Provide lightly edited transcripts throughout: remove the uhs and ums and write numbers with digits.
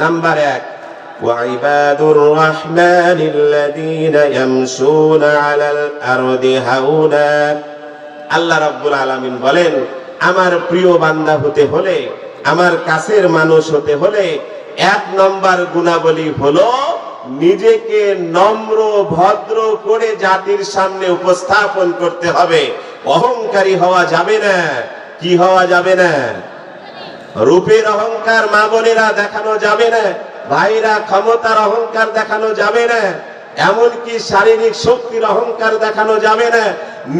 Number 1, ওয়াইবাদুর রাহমানিল্লাযীনা ইয়ামশুনা আলাল আরদি হাওনা। আল্লাহ রাব্বুল আলামিন বলেন, আমার প্রিয় বান্দা হতে হলে, আমার কাছের মানুষ হতে হলে 1 নম্বর গুণাবলী হলো নিজেকে নম্র ভদ্র করে জাতির সামনে উপস্থাপন করতে হবে। অহংকারী হওয়া যাবে না। কি হওয়া যাবে না? রূপের অহংকার মা বোনেরা দেখানো যাবে না। ভাইরা ক্ষমতার অহংকার দেখানো যাবে না। এমনকি শারীরিক শক্তির অহংকার দেখানো যাবে না।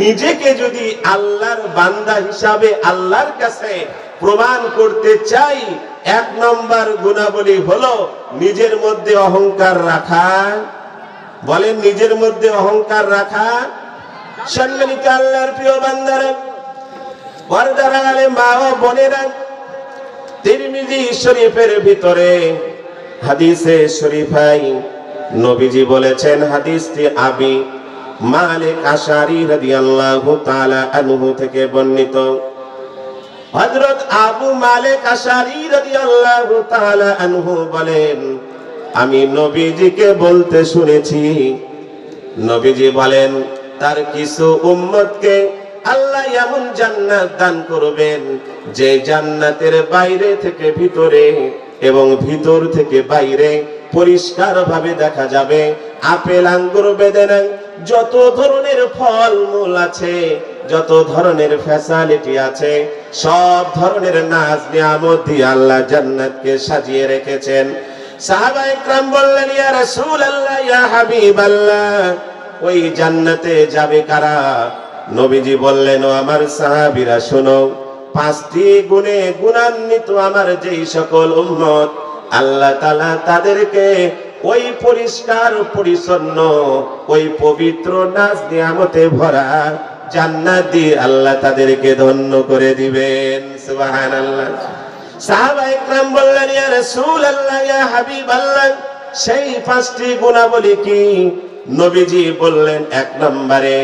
নিজেকে যদি আল্লাহর বান্দা হিসাবে আল্লাহর কাছে প্রমাণ করতে চাই, 1 নম্বর গুণাবলী হলো নিজের মধ্যে অহংকার রাখা। বলেন, নিজের মধ্যে অহংকার রাখা। সম্মানিত আল্লাহর প্রিয় বান্দারা, পর্দার আড়ালে মা ও বোনেরা, তিরমিজি শরীফের ভিতরে হাদিসে শরীফাই নবীজি বলেছেন, হাদিসটি আবি মালিক আশআরী রাদিয়াল্লাহু তাআলা আনহু থেকে বর্ণিত। হযরত আবু মালিক আশআরী রাদিয়াল্লাহু তাআলা আনহু বলেন, আমি নবীজিকে বলতে শুনেছি, নবীজি বলেন, তার কিছু উম্মতকে আল্লাহ এমন জান্নাত দান করবেন যে জান্নাতের বাইরে থেকে ভিতরে এবং ভিতর থেকে বাইরে পরিষ্কার ভাবে দেখা যাবে। আপেল, আঙ্গুর, বেদানা, যত ধরনের ফল মূল আছে, যত ধরনের ফ্যাসিলিটি আছে, সব ধরনের নাজ নিয়ামত দিয়ে আল্লাহ জান্নাতকে সাজিয়ে রেখেছেন। সাহাবায়ে কেরাম বললেন, ইয়া রাসূলুল্লাহ, ইয়া হাবিবাল্লাহ, ওই জান্নাতে যাবে কারা? নবীজি বললেন, ও আমার সাহাবীরা শোনো, 5টি গুণে গুণান্বিত আমার যেই সকল উম্মত, আল্লাহ তাআলা তাদেরকে ওই পরিষ্কার পরিচ্ছন্ন, ওই পবিত্র নাজ নিয়ামতে ভরা জান্নাত দিয়ে আল্লাহ তাদেরকে ধন্য করে দিবেন। সুবহানাল্লাহ। সাহাবায়ে কেরাম বললেন, ইয়া রাসূলুল্লাহ, ইয়া হাবিবাল্লাহ, সেই 5টি গুণাবলী কি? নবীজি বললেন, 1 নম্বরে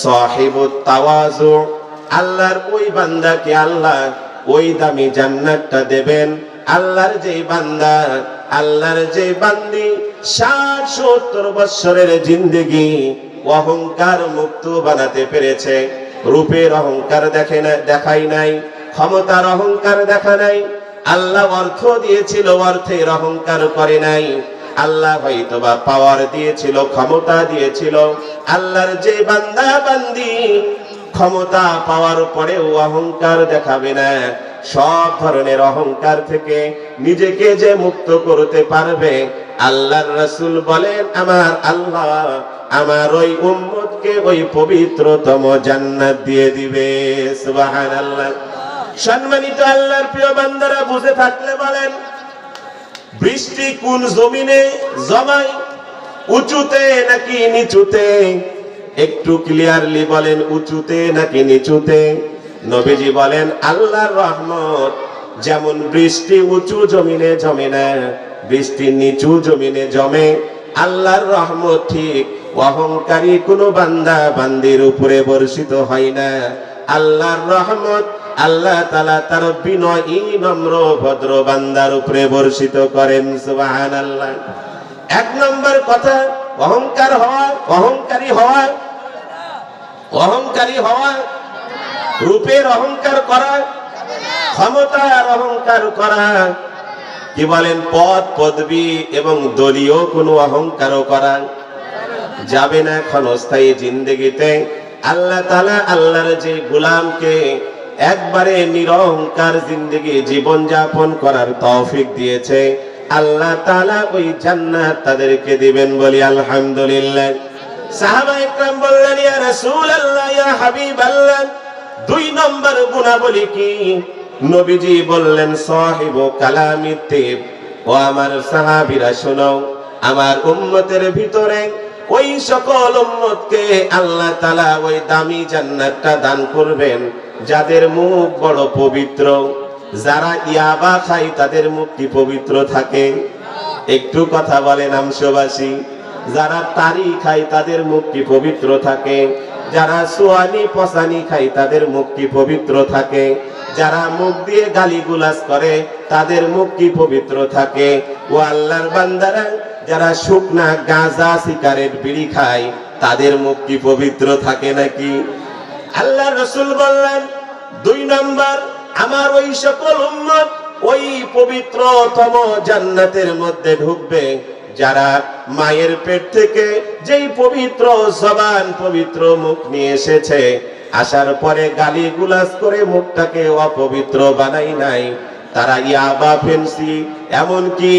সাহিবুত তাওয়াজু, আল্লাহর ওই বান্দাকে আল্লাহ ওই দামি জান্নাতটা দেবেন। আল্লাহর যে বান্দা, আল্লাহর যে বান্দি 60-70 বছরের জিন্দেগি অহংকার মুক্ত বানাতে পেরেছে, রূপের অহংকার দেখাই নাই, ক্ষমতার অহংকার দেখা নাই, আল্লাহ অর্থ দিয়েছিল, অর্থের অহংকার করে নাই, আল্লাহ হয়তোবা পাওয়ার দিয়েছিল, ক্ষমতা দিয়েছিল, আল্লাহর যে বান্দা বান্দি ক্ষমতা পাওয়ার পরেও অহংকার দেখাবে না, সব ধরনের অহংকার থেকে নিজেকে যে মুক্ত করতে পারবে, আল্লাহর রাসূল বলেন, আমার আল্লাহ আমার ওই উম্মতকে ওই পবিত্রতম জান্নাত দিয়ে দিবে। সুবহানাল্লাহ। সম্মানিত আল্লাহর প্রিয় বান্দারা, বুঝে থাকলে বলেন, বৃষ্টি কোন জমিনে জমায়, উঁচুতে নাকি নিচুতে? একটু ক্লিয়ারলি বলেন, উঁচুতে নাকি নিচুতে? নবীজি বলেন, আল্লাহর রহমত যেমন বৃষ্টি উঁচু জমিনে জমে না, বৃষ্টি নিচু জমিনে জমে, আল্লাহর রহমত ঠিক অহংকারী কোনো বান্দা বান্দির উপরে বর্ষিত হয় না। আল্লাহর রহমত আল্লাহ তাআলা তার বিনয়ী নম্র ভদ্র বান্দার উপরে বর্ষিত করেন। সুবহানাল্লাহ। 1 নম্বর কথা, অহংকার হওয়া, অহংকারী হওয়া, অহংকারী হওয়া, রূপের অহংকার করা, ক্ষমতার অহংকার করা, কি বলেন, পদ পদবী এবং দলীয় কোনো অহংকারও করা যাবে না ক্ষণস্থায়ী জিন্দেগিতে। আল্লাহ তাআলা আল্লাহর যে গোলামকে একবারে নিরহংকার জিন্দেগি জীবন যাপন করার তৌফিক দিয়েছে, আল্লাহ তাআলা ওই জান্নাত তাদেরকে দিবেন, বলি আলহামদুলিল্লাহ। সাহাবায়ে কেরাম বললেন, ইয়া রাসূলুল্লাহ, ইয়া হাবিবাল্লাহ, 2 নম্বর গুণাবলী কি? নবীজি বললেন, সাহিবু কালামিত তিব। ও আমার সাহাবীরা শোনো, আমার উম্মতের ভিতরে ওই সকল উম্মতকে আল্লাহ তাআলা ওই দামি জান্নাতটা দান করবেন যাদের মুখ বড় পবিত্র। যারা ইয়াবা খায় তাদের মুখ কি পবিত্র থাকে? একটু কথা বলেন আমশবাসী। যারা তারি খায় তাদের মুখ কি পবিত্র থাকে? যারা সোয়ানি পসানি খায় তাদের মুখ কি পবিত্র থাকে? যারা মুখ দিয়ে গালিগুলাজ করে তাদের মুখ কি পবিত্র থাকে? ও আল্লাহর বান্দারা, যারা শুকনা গাঁজা সিগারেট বিড়ি খায় তাদের মুখ কি পবিত্র থাকে নাকি? আল্লাহ রাসূল বললেন 2 নম্বর, আমার ওই সকল উম্মত ওই পবিত্রতম জান্নাতের মধ্যে ঢুকবে যারা মায়ের পেট থেকে যেই পবিত্র জবান পবিত্র মুখ নিয়ে এসেছে, আসার পরে গালিগুলাজ করে মুখটাকে অপবিত্র বানাই নাই। তারা ইয়াবা, ফেন্সি, এমনকি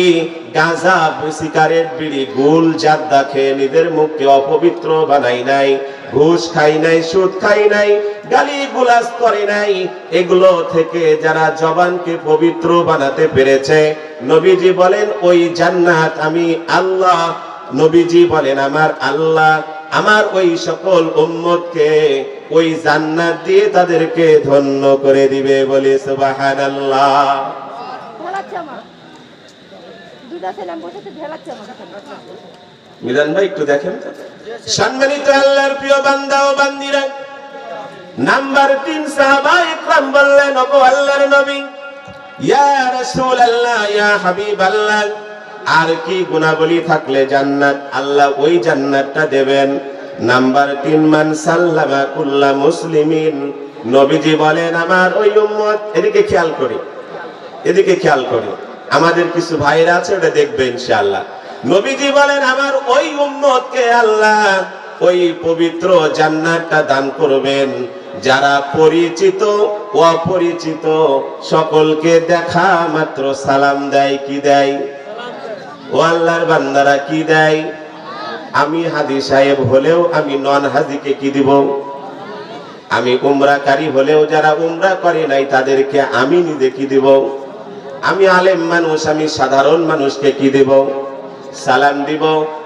গাঁজা, সিগারেট, বিড়ি, গুল, জাদ্দা খেয়ে নিজের মুখকে অপবিত্র বানাই নাই, ঘুষ খাই নাই, সুদ খাই নাই, গালিগুলাজ করে নাই। এগুলো থেকে যারা জবানকে পবিত্র বানাতে পেরেছে, নবীজি বলেন ওই জান্নাত আমি আল্লাহ, নবীজি বলেন আমার আল্লাহ আমার ওই সকল উম্মতকে ওই জান্নাত দিয়ে তাদেরকে ধন্য করে দিবে। বলে সুবহানাল্লাহ। মিজান ভাই একটু দেখেন তো। সম্মানিত আল্লাহর প্রিয় বান্দা ও বান্দিরা, নাম্বার 3 সাহাবায়ে ইকরাম বললেন, ওগো আল্লাহর নবী, ইয়া রাসূলুল্লাহ, ইয়া হাবিবাল্লাহ, আর কি গুণাবলী থাকলে জান্নাত আল্লাহ ওই জান্নাতটা দেবেন? নাম্বার 3, মান সাল্লামা কুল্লা মুসলিমিন। নবীজি বলেন আমার ওই উম্মত, এদিকে খেয়াল করি, এদিকে খেয়াল করি, আমাদের কিছু ভাইরা আছে, ওটা দেখবে ইনশাআল্লাহ। নবীজি বলেন আমার ওই উম্মতকে আল্লাহ ওই পবিত্র জান্নাতটা দান করবেন যারা পরিচিত ও অপরিচিত সকলকে দেখা মাত্র সালাম দেয়। কি দেয়? ও আল্লাহর বান্দারা কি দেয়? আমি হাজী সাহেব হলেও আমি নন হাজীকে কি দিব? আমি উমরাকারী হলেও যারা উমরা করে নাই তাদেরকে আমি নিজে কি দিব? আমি আলেম মানুষ, আমি সাধারণ মানুষকে কি দিব? সালাম দিব।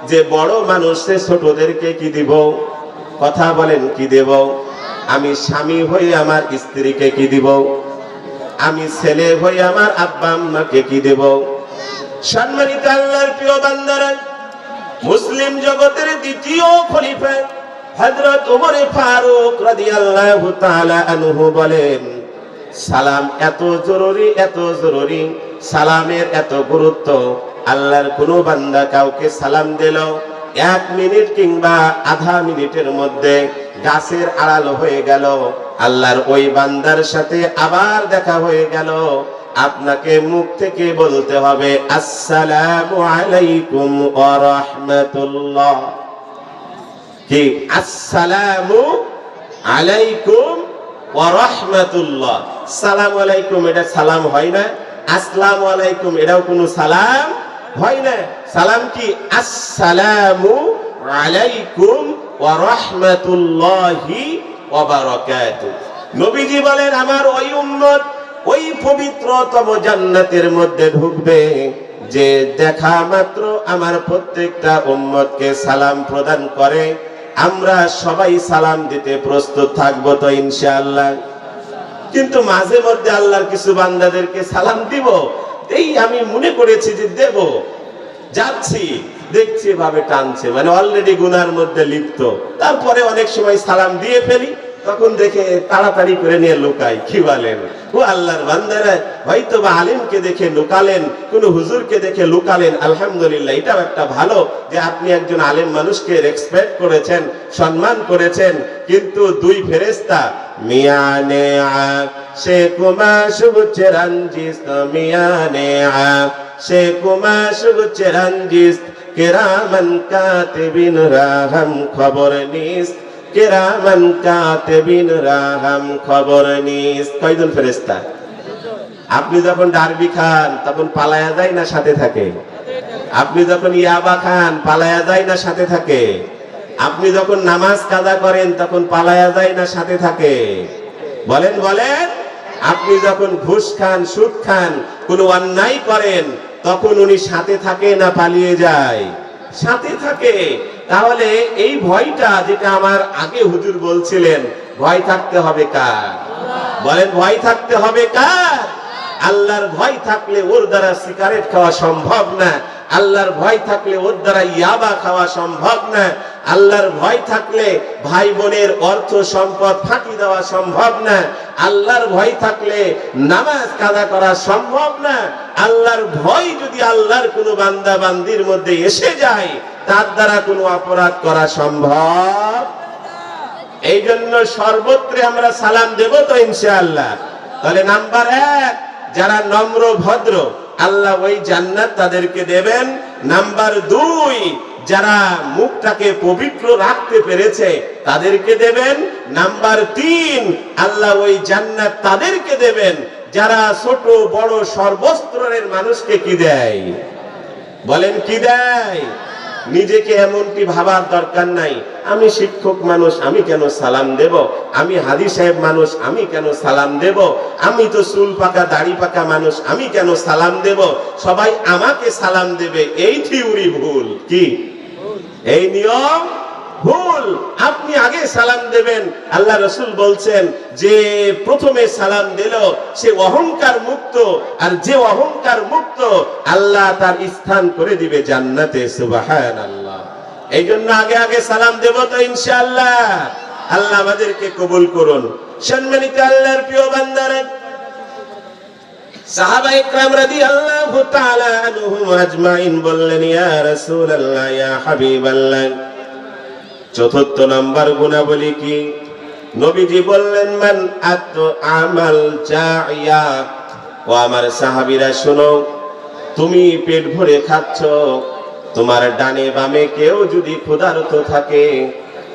যে বড় মানুষ সে ছোটদেরকে কি দিব? কথা বলেন, কি দেব? আমি স্বামী হয়ে আমার স্ত্রীকে কি দিব? আমি ছেলে হয়ে আমার আব্বা আম্মাকে কি দেব? সম্মানিত আল্লাহর প্রিয় বান্দারা, মুসলিম জগতের দ্বিতীয় খলিফা হযরত ওমর ফারুক রাদিয়াল্লাহু তাআলা আনহু বলেন, সালাম এত জরুরি, এত জরুরি, সালামের এত গুরুত্ব, আল্লাহর কোন বান্দা কাউকে সালাম দিল 1 মিনিট কিংবা আধা মিনিটের মধ্যে গাছের আড়াল হয়ে গেল, আল্লাহর ওই বান্দার সাথে আবার দেখা হয়ে গেল, আপনাকে মুখ থেকে বলতে হবে আসসালামু আলাইকুম ওয়া রাহমাতুল্লাহ। কি? আসসালামু আলাইকুম ওয়া রাহমাতুল্লাহ। সালাম আলাইকুম এটা সালাম হয় না, আসসালামু আলাইকুম এটাও কোনো সালাম হয় না। সালাম কি? আসসালামু আলাইকুম ওয়া রাহমাতুল্লাহি ওয়া বারাকাতুহু। নবীজি বলেন আমার ওই উম্মত ওই পবিত্রতম জান্নাতের মধ্যে ঢুকবে যে দেখা মাত্র আমার প্রত্যেকটা উম্মতকে সালাম প্রদান করে। আমরা সবাই সালাম দিতে প্রস্তুত থাকবো তো ইনশাআল্লাহ। কিন্তু মাঝে মধ্যে আল্লাহর কিছু বান্দাদেরকে সালাম দিব, এই আমি মনে করেছি যে দেব, যাচ্ছি দেখছি ভাবে টানছে, মানে অলরেডি গুনার মধ্যে লিপ্ত, তারপরে অনেক সময় সালাম দিয়ে ফেলি, তখন দেখে তাড়াতাড়ি করে নিয়ে লুকাই। কি বলেন? ও আল্লাহর বান্দারা, হয়তো বা আলেমকে দেখে লুকালেন, কোন হুজুরকে দেখে লুকালেন, আলহামদুলিল্লাহ, এটাও একটা ভালো যে আপনি একজন আলেম মানুষকে রেসপেক্ট করেছেন, সম্মান করেছেন। কিন্তু 2 ফেরেশতা মিয়ানে আ সে কুমা সুবুচে রঞ্জিস, মিয়ানে আ সে কুমা সুবুচে রঞ্জিস, কিরামান কাতিবিন রাহাম খবর নিস, কিরামান কাতিবিন রাহাম খবর নিস। কয়জন ফেরেশতা? আপনি যখন ডারবি খান তখন পালায়া যায় না সাথে থাকে? আপনি যখন ইয়াবা খান পালায়া যায় না সাথে থাকে? আপনি যখন নামাজ কাজা করেন তখন পালায়া যায় না সাথে থাকে? বলেন বলেন। আপনি যখন ঘুষ খান, সুদ খান, কোনো অন্যায় করেন তখন উনি সাথে থাকে না পালিয়ে যায়? সাথে থাকে। তাহলে এই ভয়টা যেটা আমার আগে হুজুর বলছিলেন, ভয় থাকতে হবে কার? বলেন, ভয় থাকতে হবে কার? আল্লাহর ভয় থাকলে ওর দ্বারা সিগারেট খাওয়া সম্ভব না, আল্লাহর ভয় থাকলে ওর দ্বারা ইয়াবা খাওয়া সম্ভব না, আল্লাহর ভয় থাকলে ভাই বোনের অর্থ সম্পদ ফাঁকি দেওয়া সম্ভব না, আল্লাহর ভয় থাকলে নামাজ কাজা করা সম্ভব না। আল্লাহর ভয় যদি আল্লাহর কোনো বান্দা বান্দির মধ্যে এসে যায়, তার দ্বারা কোনো অপরাধ করা সম্ভব। এই জন্য সর্বত্রে আমরা সালাম দেব তো ইনশাআল্লাহ। তাহলে নাম্বার 1, যারা নম্র ভদ্র, আল্লাহ ওই জান্নাত তাদেরকে দেবেন। নাম্বার 2, যারা মুখটাকে পবিত্র রাখতে পেরেছে তাদেরকে দেবেন। নাম্বার 3, আল্লাহ ওই জান্নাত তাদেরকে দেবেন যারা ছোট বড় সর্বস্তরের মানুষকে কি দেয়? বলেন কি দেয়? নিজেকে এমনটি ভাবার দরকার নাই, আমি শিক্ষক মানুষ, আমি কেন সালাম দেব? আমি হাজী সাহেব মানুষ, আমি কেন সালাম দেব? আমি তো চুল পাকা দাড়ি পাকা মানুষ, আমি কেন সালাম দেব? সবাই আমাকে সালাম দেবে, এই থিওরি ভুল। কি? এই নিয়ম ভুল। আপনি আগে সালাম দেবেন। আল্লাহ রাসূল বলছেন যে প্রথমে সালাম দিল সে অহংকার মুক্ত, আর যে অহংকার মুক্ত আল্লাহ তার স্থান করে দিবে জান্নাতে। সুবহানাল্লাহ। এই জন্য আগে আগে সালাম দেব তো ইনশাআল্লাহ। আল্লাহ আমাদেরকে কবুল করুন। সম্মানিত আল্লাহর প্রিয় বান্দারা, সাহাবায়ে কেরাম রাদিয়াল্লাহু তাআলা আনহুম আজমাইন বললেন, ইয়া রাসূলুল্লাহ, ইয়া হাবিবাল্লাহ, চতুর্থ নাম্বার গুণাবলী কি? নবীজি বললেন, মান আতআমাল জাইয়া। ও আমার সাহাবীরা শোনো, তুমি পেট ভরে খাচ্ছ, তোমার ডানে বামে কেউ যদি ক্ষুধার্ত থাকে,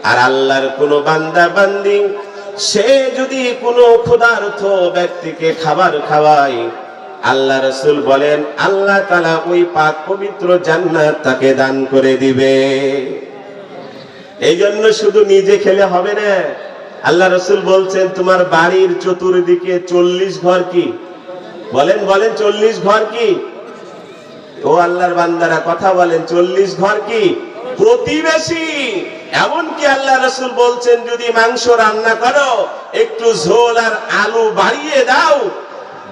আর আল্লাহর কোনো বান্দা বান্দি সে যদি কোনো ক্ষুধার্ত ব্যক্তিকে খাবার খাওয়ায়, আল্লাহ রাসূল বলেন আল্লাহ তাআলা ওই পাক পবিত্র জান্নাত তাকে দান করে দিবে। এই জন্য শুধু নিজে খেলে হবে না। আল্লাহ রাসূল বলছেন তোমার বাড়ির চতুর্দিকে 40 ঘর কি? বলেন বলেন 40 ঘর কি? ও আল্লাহর বান্দারা কথা বলেন, 40 ঘর কি? প্রতিবেশী। এমনকি আল্লাহ রাসূল বলছেন যদি মাংস রান্না করো একটু ঝোল আর আলু বাড়িয়ে দাও,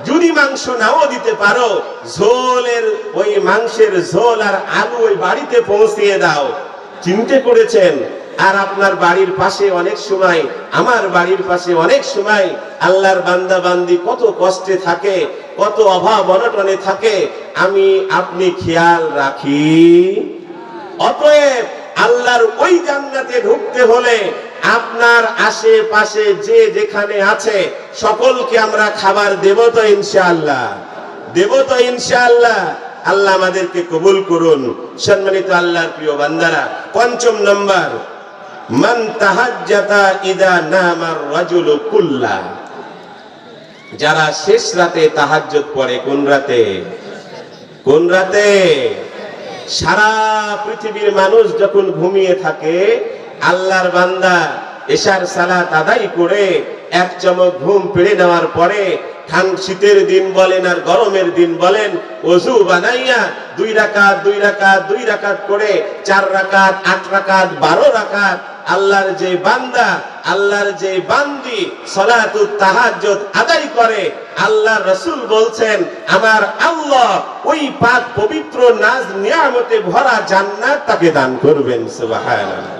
যদি মাংস নাও দিতে পারো, ঝোলের ওই মাংসের ঝোল আর আলু ওই বাড়িতে পৌঁছিয়ে দাও। চিন্তা করেছেন? আর আপনার বাড়ির পাশে অনেক সময়, আমার বাড়ির পাশে অনেক সময় আল্লাহর বান্দা বান্দি কত কষ্টে থাকে, কত অভাব অনটনে থাকে, আমি আপনি খেয়াল রাখি। অতএব আল্লাহর ওই জান্নাতে ঢুকতে হলে আপনার আশেপাশে যে যেখানে আছে সকলকে আমরা খাবার দেব তো ইনশাআল্লাহ? দেব তো ইনশাআল্লাহ? আল্লাহ আমাদেরকে কবুল করুন। সম্মানিত আল্লাহর প্রিয় বান্দারা, পঞ্চম নাম্বার, মান তাহাজ্জাতা ইদা নামার রাজুলু কুল্লা। যারা শেষ রাতে তাহাজ্জুদ পড়ে। কোন রাতে? কোন রাতে? সারা পৃথিবীর মানুষ যখন ঘুমিয়ে থাকে, আল্লাহর বান্দা এশার সালাত আদায় করে এক চমক ঘুম পেড়ে নেওয়ার পরে, শীতের দিন বলেন আর গরমের দিন বলেন, ওযু বানাইয়া 2 রাকাত 2 রাকাত 2 রাকাত করে 4 রাকাত 8 রাকাত 12 রাকাত আল্লাহর যে বান্দা, আল্লাহর যে বান্দি সালাতুত তাহাজ্জুদ আদায় করে, আল্লাহর রাসূল বলছেন আমার আল্লাহ ওই পাক পবিত্র নাজ নিয়ামতে ভরা জান্নাত তাকে দান করবেন। সুবহানাল্লাহ।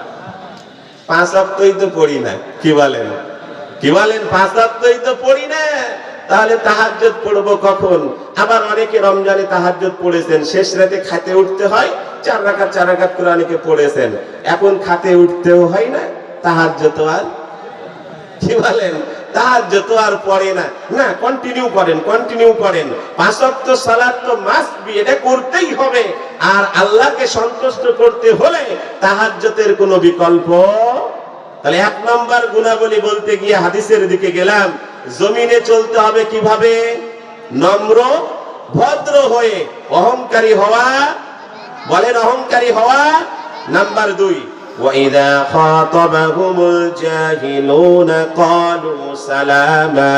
5 ওয়াক্তই তো পড়ি না। কি বলেন? কি বলেন? 5 ওয়াক্তই তো পড়ি না, তাহলে তাহাজ্জুদ পড়বো কখন? আবার অনেকে রমজানে তাহাজ্জুদ পড়েছেন, শেষ রাতে খেতে উঠতে হয়, 4 রাকাত 4 রাকাত করে অনেকে পড়েছেন, এখন খেতে উঠতেও হয় না, তাহাজ্জুদ আর কি বলেন? তাহাজ্জুদ আর পড়ে না। না, কন্টিনিউ করেন, কন্টিনিউ করেন। 5 ওয়াক্ত সালাত তো মাস্ট বি, এটা করতেই হবে। আর আল্লাহকে সন্তুষ্ট করতে হলে তাহাজ্জুদের কোনো বিকল্প। তাহলে 1 নাম্বার গুণাবলী বলতে গিয়ে হাদিসের দিকে গেলাম। জমিনে চলতে হবে কিভাবে? নম্র ভদ্র হয়ে। অহংকারী হওয়া, বলেন অহংকারী হওয়া। নাম্বার 2, ওয়াইদা খাতাবাহুমুল জাহিলুনা ক্বালু সালামা।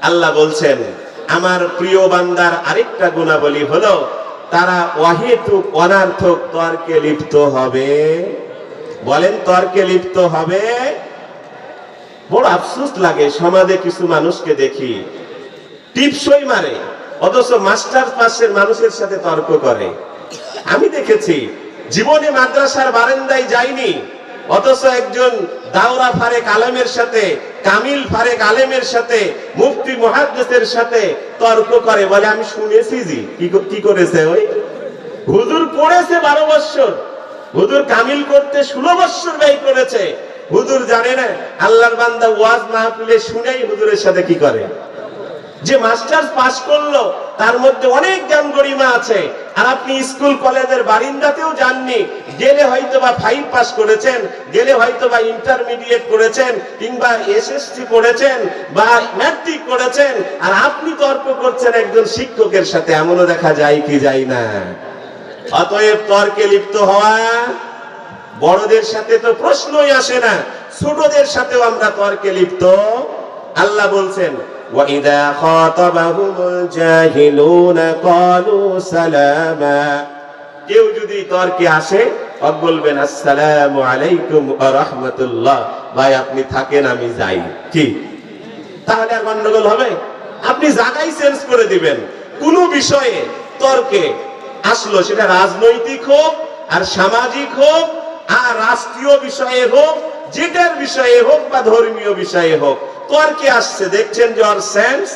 আল্লাহ বলছেন আমার প্রিয় বান্দার আরেকটা গুণাবলী হলো তারা অহেতুক অনার্থক তর্কে লিপ্ত হবে। বলেন তর্কে লিপ্ত হবে। বড় আফসোস লাগে, সমাজে কিছু মানুষকে দেখি টিপসই মারে, অথচ মাস্টার পাশের মানুষের সাথে তর্ক করে। আমি দেখেছি, জীবনে মাদ্রাসার বারান্দায় যাইনি, অথচ একজন দাওরা ফারেক আলেমের সাথে, কামিল ফারেক আলেমের সাথে, মুফতি মুহাদ্দিসের সাথে তর্ক করে, বলে আমি শুনেছি জি। কি করেছে? ওই হুজুর পড়েছে 12 বছর, হুজুর কামিল করতে 16 বছর ব্যয় করেছে। হুজুর জানে না আল্লাহর বান্দা ওয়াজ মাহফিলে শুনেই হুজুরের সাথে কি করে। যে মাস্টার্স পাস করলো তার মধ্যে অনেক জ্ঞান গরিমা আছে, আর আপনি স্কুল কলেজের বারিন্দাতেও যাননি, গেলে হয়তোবা 5 পাস করেছেন, গেলে হয়তোবা ইন্টারমিডিয়েট করেছেন, কিংবা এসএসসি করেছেন বা ম্যাট্রিক করেছেন, আর আপনি তর্ক করছেন একজন শিক্ষকের সাথে। এমনও দেখা যায় কি যায় না? অতএব তর্কে লিপ্ত হওয়া, বড়দের সাথে তো প্রশ্নই আসে না, ছোটদের সাথেও আমরা তর্কে লিপ্ত। আল্লাহ বলছেন وَإِذَا خَاطَبَهُمُ الْجَاهِلُونَ قَالُوا سَلَامًا। কেউ যদি তর্কে আসে বলবেন আসসালামু আলাইকুম ওয়া রাহমাতুল্লাহ, ভাই আপনি থাকেন আমি যাই। কি তাহলে আর গন্ডগোল হবে? আপনি জায়গায় চেঞ্জ করে দিবেন। কোন বিষয়ে তর্কে আসলো, সেটা রাজনৈতিক হোক আর সামাজিক হোক আর রাষ্ট্রীয় বিষয়ে হোক, যেটার বিষয়ে হোক বা ধর্মীয় বিষয়ে হোক, তর্কে আসছে, দেখছেন যে ওর সেন্স,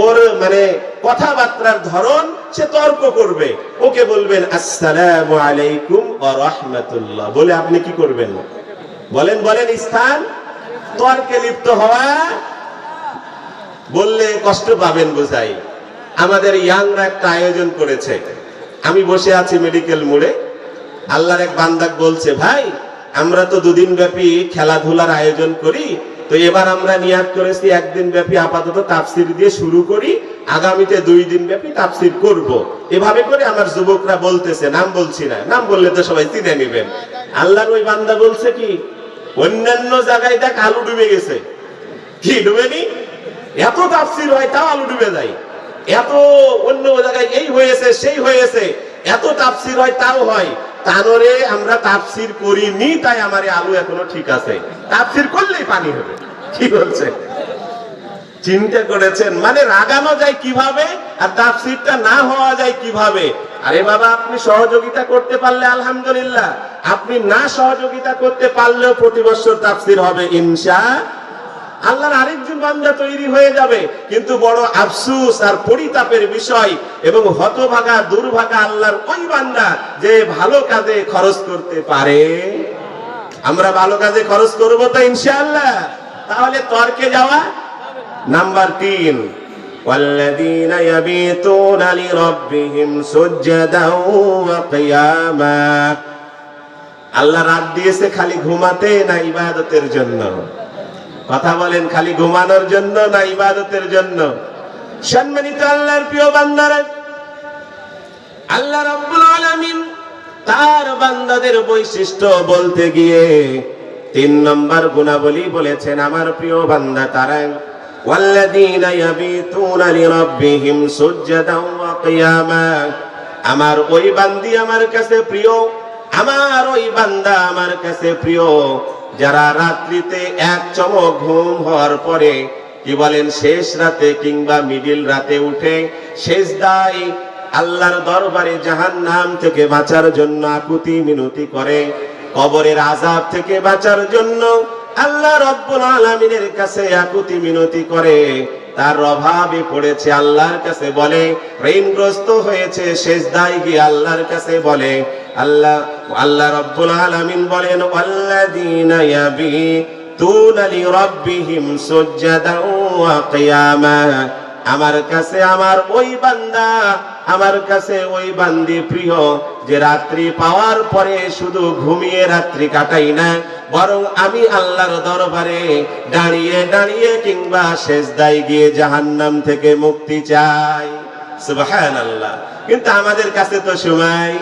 ওর মানে কথাবার্তার ধরন, সে তর্ক করবে, ওকে বলবেন আসসালামু আলাইকুম ওয়া রাহমাতুল্লাহ বলে আপনি কি করবেন? বলেন বলেন স্থান। তর্কে লিপ্ত হওয়া বললে কষ্ট পাবেন বোঝাই। আমাদের ইয়াংরা একটা আয়োজন করেছে, আমি বসে আছি মেডিকেল মোড়ে, আল্লাহর এক বান্দা বলছে, ভাই আমরা তো 2 দিন ব্যাপী খেলাধুলার আয়োজন করি, তো এবার আমরা নিয়াত করেছি 1 দিন ব্যাপী আপাতত তাফসির দিয়ে শুরু করি, আগামীতে 2 দিন ব্যাপী তাফসির করব। এভাবে করে আমার যুবকরা বলতেছে, নাম বলছি না, নাম বললে তো সবাই চিনে নেবেন। আল্লাহর ওই বান্দা বলছে কি, অন্যান্য জায়গায় দেখ আলু ডুবে গেছে। কি ডুবেনি? এত তাফসির হয় তাও আলু ডুবে যায়, এত অন্য জায়গায় এই হয়েছে সেই হয়েছে, এত তাফসির হয় তাও হয়, তানরে আমরা তাফসির করিনি তাই আমার আলু এখনো ঠিক আছে, তাফসির করলেই পানি হবে। কি বলছে? চিন্তা করেছেন? মানে রাগানো যায় কিভাবে আর তাফসিরটা না হওয়া যায় কিভাবে। আরে বাবা, আপনি সহযোগিতা করতে পারলে আলহামদুলিল্লাহ, আপনি না সহযোগিতা করতে পারলেও প্রতি বছর তাফসির হবে ইনশাআল্লাহ। আল্লাহর আরেকজন বান্দা তৈরি হয়ে যাবে। কিন্তু বড় আফসোস আর পরিতাপের বিষয় এবং হতভাগা দুর্ভাগা আল্লাহর ওই বান্দা যে ভালো কাজে খরচ করতে পারে। আমরা ভালো কাজে খরচ করব তো ইনশাআল্লাহ। তাহলে তর্কে যাওয়া। নাম্বার 3, والذين يبيتون لربهم سجدا وقياما। আল্লাহ রাত দিয়েছে খালি ঘুমাতে না ইবাদতের জন্য? কথা বলেন, খালি ঘুমানোর জন্য না ইবাদতের জন্য? সম্মানিত আল্লাহর প্রিয় বান্দারা, আল্লাহ রাব্বুল আলামিন তার বান্দাদের বৈশিষ্ট্য বলতে গিয়ে 3 নম্বর গুণাবলী বলেছেন। আমার প্রিয় বান্দা তারা, ওয়াল্লাযীনা ইয়াবিতুনা লিরাব্বিহিম সুজদান ওয়া কিয়ামা। আমার ওই বান্দি আমার কাছে প্রিয়, আমার ওই বান্দা আমার কাছে প্রিয়, যারা রাত্রিতে 1 চমক ঘুম হওয়ার পরে, কি বলেন, শেষ রাতে কিংবা মিডিল রাতে উঠে সেজদায় আল্লাহর দরবারে জাহান্নাম থেকে বাঁচার জন্য আকুতি মিনতি করে, কবরের আযাব থেকে বাঁচার জন্য আল্লাহ রাব্বুল আলামিনের কাছে আকুতি মিনতি করে, তার অভাবে পড়েছে আল্লাহর কাছে বলে, ঋণগ্রস্ত হয়েছে সেজদায় গিয়ে আল্লাহর কাছে বলে, আল্লাহ রাব্বুল আলামিন বলেন, ওয়াল্লাযীনা ইয়াবিতুনা লিরাব্বিহিম সুজদান ওয়া কিয়ামা। আমার কাছে আমার ওই বান্দা, আমার কাছে ওই বান্দি প্রিয়, যে রাত্রি পাওয়ার পরে শুধু ঘুমিয়ে রাত্রি কাটাই না, বরং আমি আল্লাহর দরবারে দাঁড়িয়ে দাঁড়িয়ে কিংবা সেজদায় গিয়ে জাহান্নাম থেকে মুক্তি চাই। সুবহানাল্লাহ। কিন্তু আমাদের কাছে তো সময়,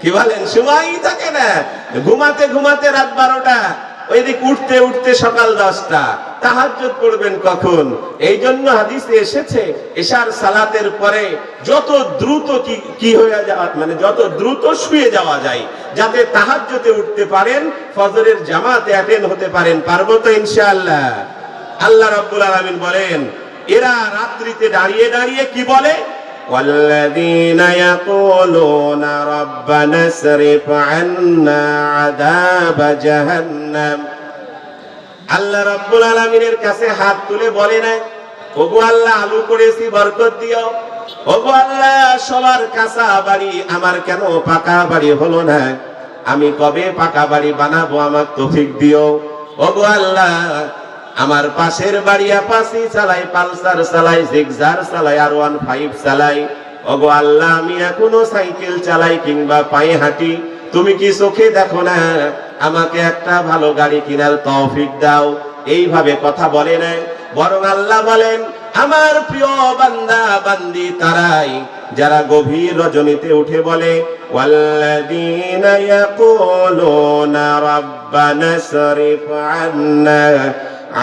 কি বলেন, সময়ই থাকে না। ঘুমাতে ঘুমাতে রাত 12টা, ওইদিকে উঠতে উঠতে সকাল 10টা, তাহাজ্জুদ করবেন কখন? এই জন্য হাদিসে এসেছে এশার সালাতের পরে যত দ্রুত কি হয়ে যাওয়া, মানে যত দ্রুত শুয়ে যাওয়া যায়, যাতে তাহাজ্জুদে উঠতে পারেন, ফজরের জামাতে অ্যাটেন্ড হতে পারেন। পারবো তো ইনশাআল্লাহ? আল্লাহ রাব্বুল আলামিন বলেন, এরা রাত্রিতে দাঁড়িয়ে দাঁড়িয়ে কি বলে, والذين يقولون ربنا اصرف عنا عذاب جهنم আল্লাহ রাব্বুল আলামিনের কাছে হাত তুলে বলে না, ওগো আল্লাহ আলু করেছি বরকত দিও, ওগো আল্লাহ সবার কাঁচা বাড়ি, আমার কেন পাকা বাড়ি হলো না, আমি কবে পাকা বাড়ি বানাবো, আমার তৌফিক দিও। ওগো আল্লাহ আমার পাশের বাড়ি অ্যাপাচি চালাই, পালসার চালাই, জিগজার চালাই, R15 চালাই, ওগো আল্লাহ আমি এখনো সাইকেল চালাই কিংবা পায়ে হাঁটি, তুমি কি চোখে দেখো না, আমাকে একটা ভালো গাড়ি কেনার তৌফিক দাও। এইভাবে কথা বলে না, বরং আল্লাহ বলেন আমার প্রিয় বান্দা বান্দি তারাই যারা গভীর রজনীতে উঠে বলে ওয়াল্লাযীনা ইয়াকুলুনা রাব্বানা সরিফ আন্না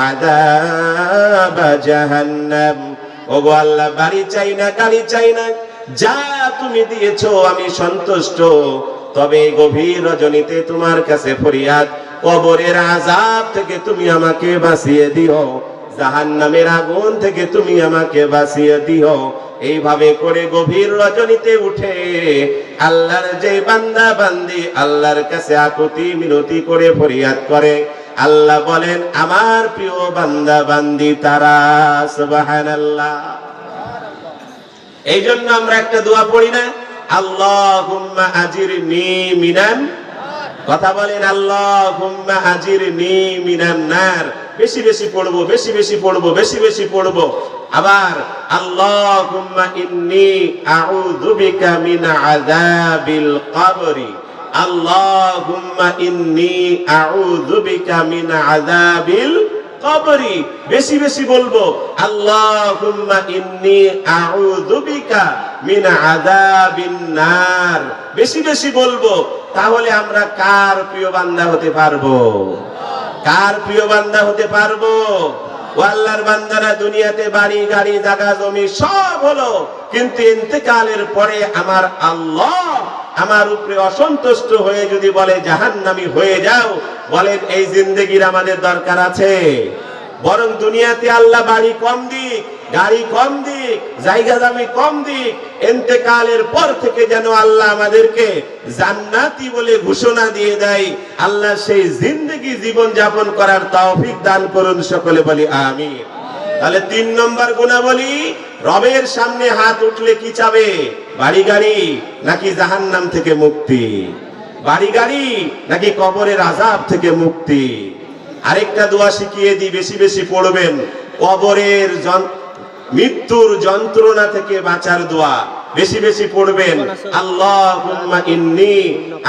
আযাব জাহান্নাম। ওগো আল্লাহ বাড়ি চাই না, গাড়ি চাই না, যা তুমি দিয়েছো আমি সন্তুষ্ট, তবে গভীর রজনীতে তোমার কাছে ফরিয়াদ, কবরের আযাব থেকে তুমি আমাকে বাঁচিয়ে দিও, জাহান্নামের আগুন থেকে তুমি আমাকে বাঁচিয়ে দিও। এইভাবে করে গভীর রজনীতে উঠে আল্লাহর যে বান্দা বান্দি আল্লাহর কাছে আকুতি মিনতি করে ফরিয়াদ করে, আল্লাহ বলেন আমার প্রিয় বান্দা বান্দি তারা। সুবহানাল্লাহ। এই জন্য আমরা একটা দোয়া পড়ি না, আল্লাহুম্মা আজিরনি মিনান, কথা বলেন আল্লাহুম্মা আজিরনি মিনান নার। বেশি বেশি পড়বো, বেশি বেশি পড়বো, বেশি বেশি পড়বো। আবার আল্লাহুম্মা ইন্নী আউযু বিকা মিন আযাবিল কবরি, আল্লাহুম্মা ইন্নী আউযু বিকা মিন আযাবিল কবরি। বেশি বেশি বলবো আল্লাহুম্মা ইন্নী আউযু বিকা মিন আযাবিন নার, বেশি বেশি বলবো। তাহলে আমরা কার প্রিয় বান্দা হতে পারবো? কার প্রিয় বান্দা হতে পারবো? ও আল্লাহর বান্দারা দুনিয়াতে বাড়ি গাড়ি জায়গা জমি সব হলো, কিন্তু ইন্তেকালের পরে আমার আল্লাহ আমার উপরে অসন্তুষ্ট হয়ে যদি বলে জাহান্নামী হয়ে যাও, বলেন এই জিন্দেগির আমাদের দরকার আছে? বরং দুনিয়াতে আল্লাহ বাড়ি কম দিক, গাড়ি কম দিক, জায়গা জমি কম দিক, ইন্তেকালের পর থেকে যেন আল্লাহ আমাদেরকে জান্নাতি বলে ঘোষণা দিয়ে দেয়। আল্লাহ সেই জিন্দেগি জীবন যাপন করার তৌফিক দান করুন, সকলে বলি আমিন। তাহলে 3 নম্বর গুণাবলী, রবের সামনে হাত উঠলে কি চাবে? বাড়ি গাড়ি নাকি জাহান্নাম থেকে মুক্তি? বাড়ি গাড়ি নাকি কবরের আযাব থেকে মুক্তি? আরেকটা দোয়া শিখিয়ে দিই, বেশি বেশি পড়বেন, কবরের মৃত্যুর যন্ত্রণা থেকে বাঁচার দোয়া বেশি বেশি পড়বেন। আল্লাহুম্মা ইন্নী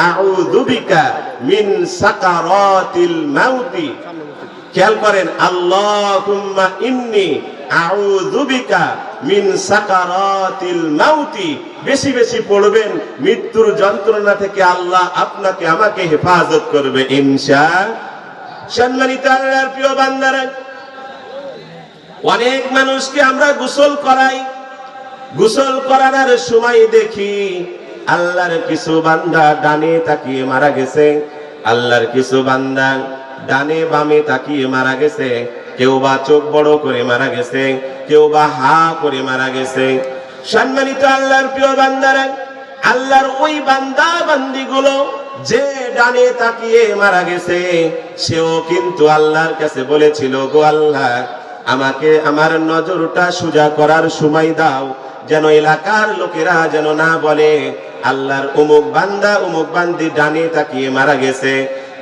আউযু বিকা মিন সাকারাতিল মাউতি। খেয়াল করেন, আল্লাহুম্মা ইন্নী আউযু বিকা মিন সাকারাতিল মাউতি। বেশি বেশি পড়বেন, মৃত্যুর যন্ত্রণা থেকে আল্লাহ আপনাকে আমাকে হেফাজত করবে ইনশাআল্লাহ। সম্মানিত আল্লাহর প্রিয় বান্দারা, অনেক মানুষকে আমরা গোসল করাই, গোসল করানোর সময় দেখি আল্লাহর কিছু বান্দা ডানে তাকিয়ে মারা গেছে, আল্লাহর কিছু বান্দা ডানে বামে তাকিয়ে মারা গেছে, কেউ বা চোখ বড় করে মারা গেছে, কেউ বা হা করে মারা গেছে। সম্মানিত আল্লাহর প্রিয় বান্দারা, আল্লাহর ওই বান্দা বান্দিগুলো যে ডানে তাকিয়ে মারা গেছে, সেও কিন্তু আল্লাহর কাছে বলেছিল, গো আল্লাহ আমাকে আমার নজরটা সোজা করার সময় দাও, যেন এলাকার লোকেরা যেন না বলে আল্লাহর অমুক বান্দা অমুক বান্দি ডানে তাকিয়ে মারা গেছে।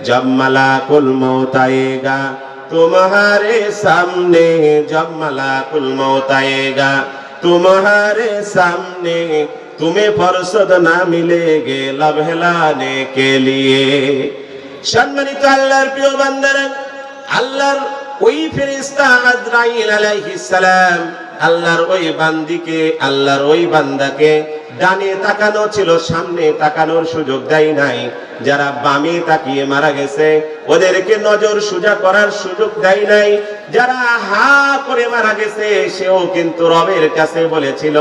জব মালাকুল মৌত আয়েগা तुम्हारे सामने, जब मलाकुल मौत आएगा तुम्हारे सामने, तुम्हें फुर्सत ना मिलेगे लबहलाने के लिए। সম্মানিত আল্লাহর প্রিয় বান্দারা, আল্লাহর ওই ফেরেশতা আজরাইল আলাইহিস সালাম আল্লাহর ওই বান্দিকে, আল্লাহর ওই বান্দাকে ডানে তাকানো ছিল, সামনে তাকানোর সুযোগ দেয় নাই। যারা বামে তাকিয়ে মারা গেছে ওদেরকে নজর সোজা করার সুযোগ দেয় নাই। যারা হা করে মারা গেছে সেও কিন্তু রবের কাছে বলেছিল,